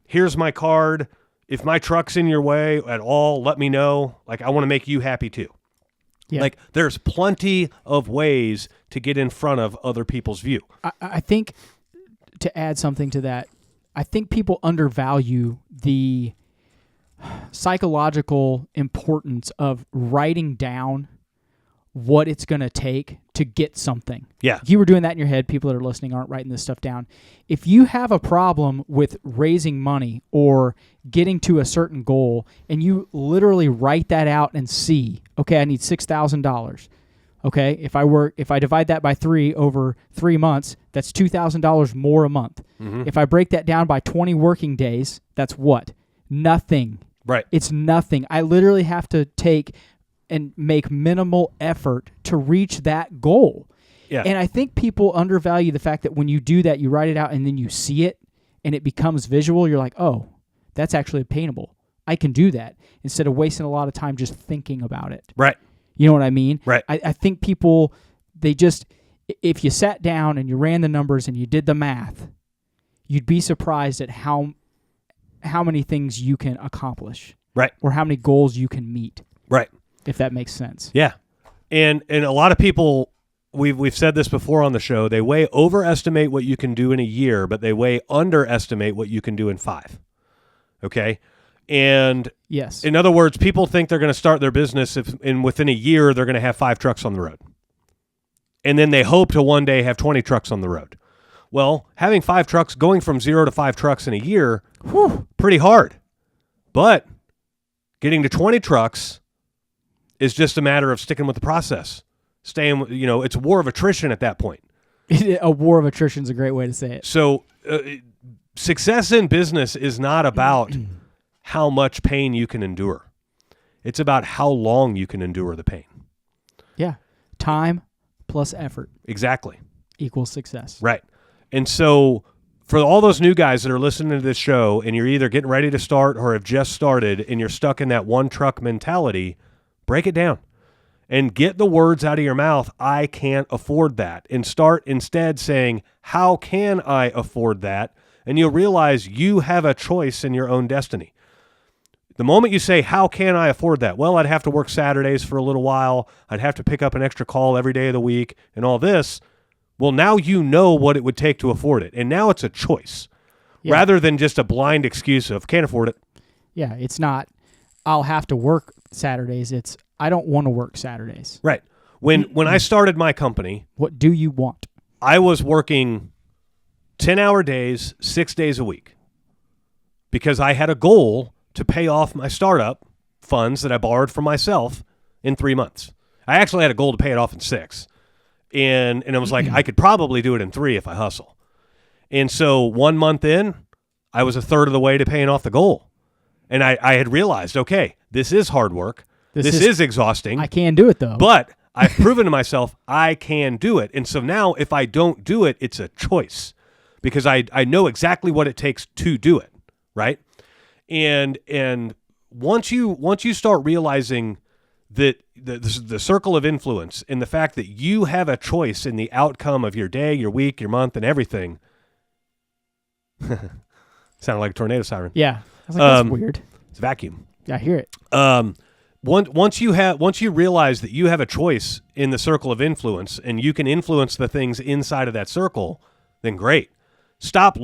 Here's my card. If my truck's in your way at all, let me know. Like, I want to make you happy too. Yeah. Like, there's plenty of ways to get in front of other people's view. I think, to add something to that, I think people undervalue the psychological importance of writing down what it's going to take to get something. Yeah. If you were doing that in your head, people that are listening aren't writing this stuff down. If you have a problem with raising money or getting to a certain goal and you literally write that out and see, okay, I need $6,000. Okay, if I divide that by 3 over 3 months, that's $2,000 more a month. Mm-hmm. If I break that down by 20 working days, that's what? Nothing. Right. It's nothing. I literally have to take and make minimal effort to reach that goal. Yeah. And I think people undervalue the fact that when you do that, you write it out and then you see it and it becomes visual. You're like, oh, that's actually obtainable. I can do that instead of wasting a lot of time just thinking about it. Right. You know what I mean? Right. I think people, they just, if you sat down and you ran the numbers and you did the math, you'd be surprised at how many things you can accomplish. Right. Or how many goals you can meet. Right. If that makes sense. Yeah. And a lot of people, we've said this before on the show, they way overestimate what you can do in a year, but they way underestimate what you can do in 5. Okay? And yes, in other words, people think they're going to start their business and within a year they're going to have 5 trucks on the road. And then they hope to one day have 20 trucks on the road. Well, having 5 trucks, going from 0 to 5 trucks in a year, pretty hard. But getting to 20 trucks is just a matter of sticking with the process. Staying, it's a war of attrition at that point. A war of attrition is a great way to say it. So success in business is not about how much pain you can endure. It's about how long you can endure the pain. Yeah. Time plus effort. Exactly. Equals success. Right. And so for all those new guys that are listening to this show and you're either getting ready to start or have just started and you're stuck in that one truck mentality, break it down and get the words out of your mouth, I can't afford that, and start instead saying, how can I afford that? And you'll realize you have a choice in your own destiny. The moment you say, how can I afford that? Well, I'd have to work Saturdays for a little while. I'd have to pick up an extra call every day of the week and all this. Well, now you know what it would take to afford it. And now it's a choice rather than just a blind excuse of can't afford it. Yeah, it's not, I'll have to work Saturdays. It's, I don't want to work Saturdays. Right. When I started my company. What do you want? I was working 10-hour days, 6 days a week because I had a goal to pay off my startup funds that I borrowed from myself in 3 months. I actually had a goal to pay it off in 6. And I was like, I could probably do it in 3 if I hustle. And so 1 month in, I was a third of the way to paying off the goal. And I had realized, okay, this is hard work. This is exhausting. I can do it though. But I've proven to myself I can do it. And so now if I don't do it, it's a choice because I know exactly what it takes to do it, right? And once you start realizing that the circle of influence and the fact that you have a choice in the outcome of your day, your week, your month, and everything. Sounded like a tornado siren. Yeah. I was like, that's weird. It's a vacuum. Yeah, I hear it. once you realize that you have a choice in the circle of influence and you can influence the things inside of that circle, then great. Stop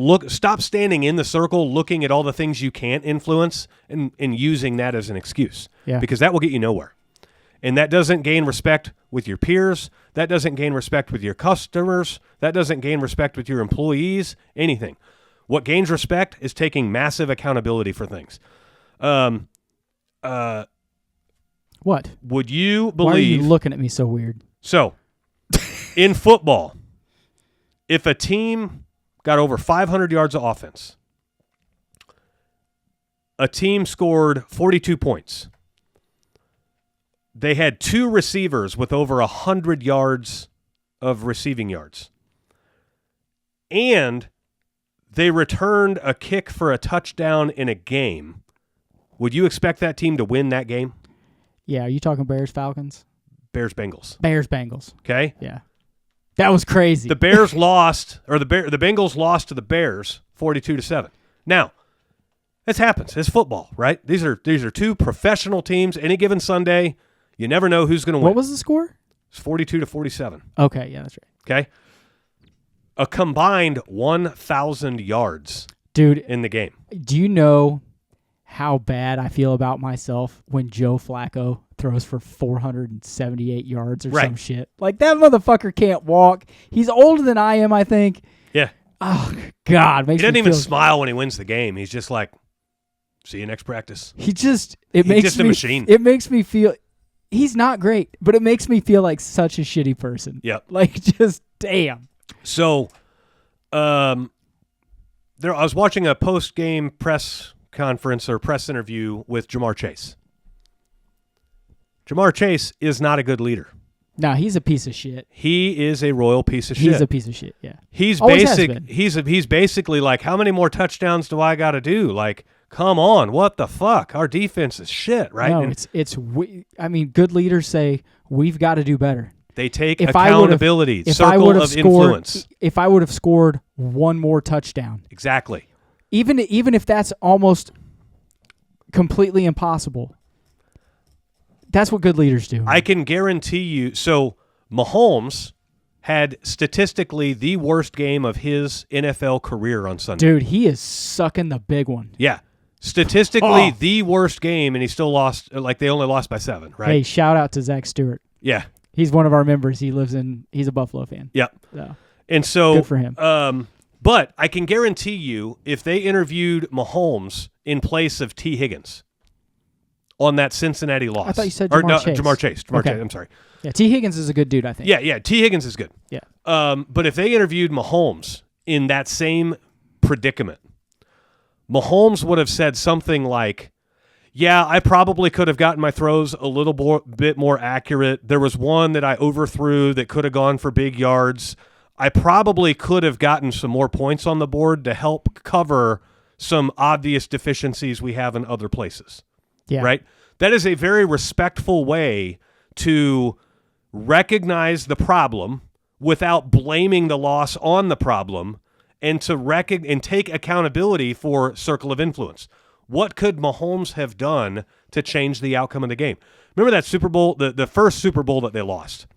standing in the circle looking at all the things you can't influence and using that as an excuse. Yeah. Because that will get you nowhere. And that doesn't gain respect with your peers. That doesn't gain respect with your customers. That doesn't gain respect with your employees, anything. What gains respect is taking massive accountability for things. What? Would you believe... Why are you looking at me so weird? So, in football, if a team got over 500 yards of offense, a team scored 42 points. They had 2 receivers with over 100 yards of receiving yards. And they returned a kick for a touchdown in a game. Would you expect that team to win that game? Yeah, are you talking Bears-Falcons? Bears-Bengals. Bears-Bengals. Okay? Yeah. That was crazy. The Bears lost, or the Bengals lost to the Bears 42-7. Now, this happens. It's football, right? These are 2 professional teams. Any given Sunday, you never know who's going to win. What was the score? It's 42-47. Okay, yeah, that's right. Okay? A combined 1,000 yards Dude, in the game. Do you know how bad I feel about myself when Joe Flacco throws for 478 yards or some shit? Like, that motherfucker can't walk. He's older than I am, I think. Yeah. Oh, God. He doesn't even smile when he wins the game. He's just like, see you next practice. He's just a machine. It makes me feel, he's not great, but it makes me feel like such a shitty person. Yep. Like, just damn. So, I was watching a post-game press conference or press interview with Jamar Chase. Jamar Chase is not a good leader. No, he's a piece of shit. He is a royal piece of shit. He's a piece of shit, yeah. He's basically like, how many more touchdowns do I got to do? Like, come on, what the fuck? Our defense is shit, right? No, I mean, good leaders say we've got to do better. They take accountability, circle of influence. If I would have scored one more touchdown. Exactly. Even if that's almost completely impossible. That's what good leaders do. I can guarantee you. So Mahomes had statistically the worst game of his NFL career on Sunday. Dude, he is sucking the big one. Yeah. Statistically the worst game, and he still lost. Like, they only lost by 7, right? Hey, shout out to Zach Stewart. Yeah. He's one of our members. He's a Buffalo fan. Yep. So, and so good for him. But I can guarantee you, if they interviewed Mahomes in place of T. Higgins on that Cincinnati loss. I thought you said Jamar Chase. Jamar Chase, I'm sorry. Yeah, T. Higgins is a good dude, I think. Yeah, T. Higgins is good. Yeah. But if they interviewed Mahomes in that same predicament, Mahomes would have said something like, yeah, I probably could have gotten my throws a little bit more accurate. There was one that I overthrew that could have gone for big yards. I probably could have gotten some more points on the board to help cover some obvious deficiencies we have in other places. Yeah. Right? That is a very respectful way to recognize the problem without blaming the loss on the problem, and to take accountability for circle of influence. What could Mahomes have done to change the outcome of the game? Remember that Super Bowl, the first Super Bowl that they lost?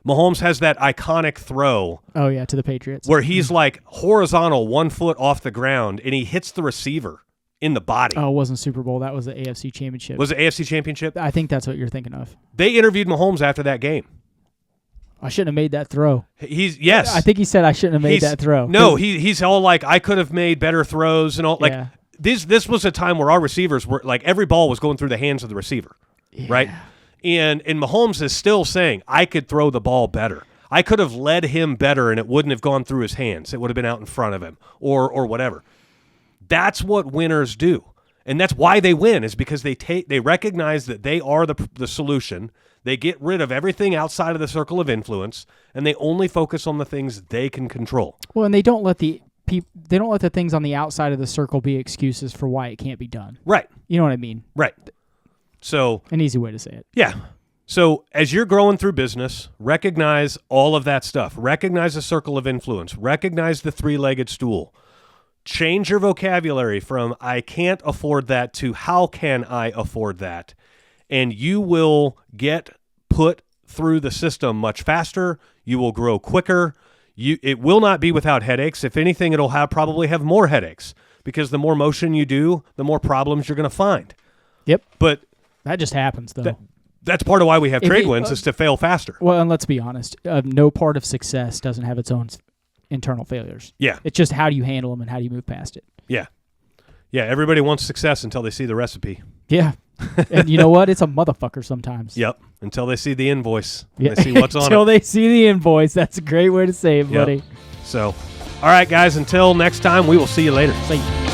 Mahomes has that iconic throw. Oh, yeah, to the Patriots. Where he's like horizontal, 1 foot off the ground, and he hits the receiver in the body. Oh, it wasn't Super Bowl. That was the AFC Championship. Was it AFC Championship? I think that's what you're thinking of. They interviewed Mahomes after that game. I shouldn't have made that throw. Yes. I think he said I shouldn't have made that throw. No, he's all like, I could have made better throws and all. Like, yeah. This was a time where our receivers were like, every ball was going through the hands of the receiver, right? And Mahomes is still saying, I could throw the ball better. I could have led him better, and it wouldn't have gone through his hands. It would have been out in front of him, or whatever. That's what winners do, and that's why they win. Is because they recognize that they are the solution. They get rid of everything outside of the circle of influence, and they only focus on the things they can control. Well, and they don't let the things on the outside of the circle be excuses for why it can't be done. Right. You know what I mean? Right. So an easy way to say it. Yeah. So as you're growing through business, recognize all of that stuff. Recognize the circle of influence. Recognize the three-legged stool. Change your vocabulary from I can't afford that to how can I afford that, and you will get put through the system much faster. You will grow quicker. It will not be without headaches. If anything, it'll probably have more headaches because the more motion you do, the more problems you're going to find. Yep. But that just happens, though. That's part of why we have trade winds is to fail faster. Well, and let's be honest. No part of success doesn't have its own internal failures. Yeah. It's just how do you handle them and how do you move past it. Yeah. Yeah, everybody wants success until they see the recipe. Yeah. And you know what? It's a motherfucker sometimes. Yep. Until they see the invoice. Yeah. They see what's on it. Until they see the invoice. That's a great way to say it, buddy. So, all right, guys, until next time, we will see you later. See you.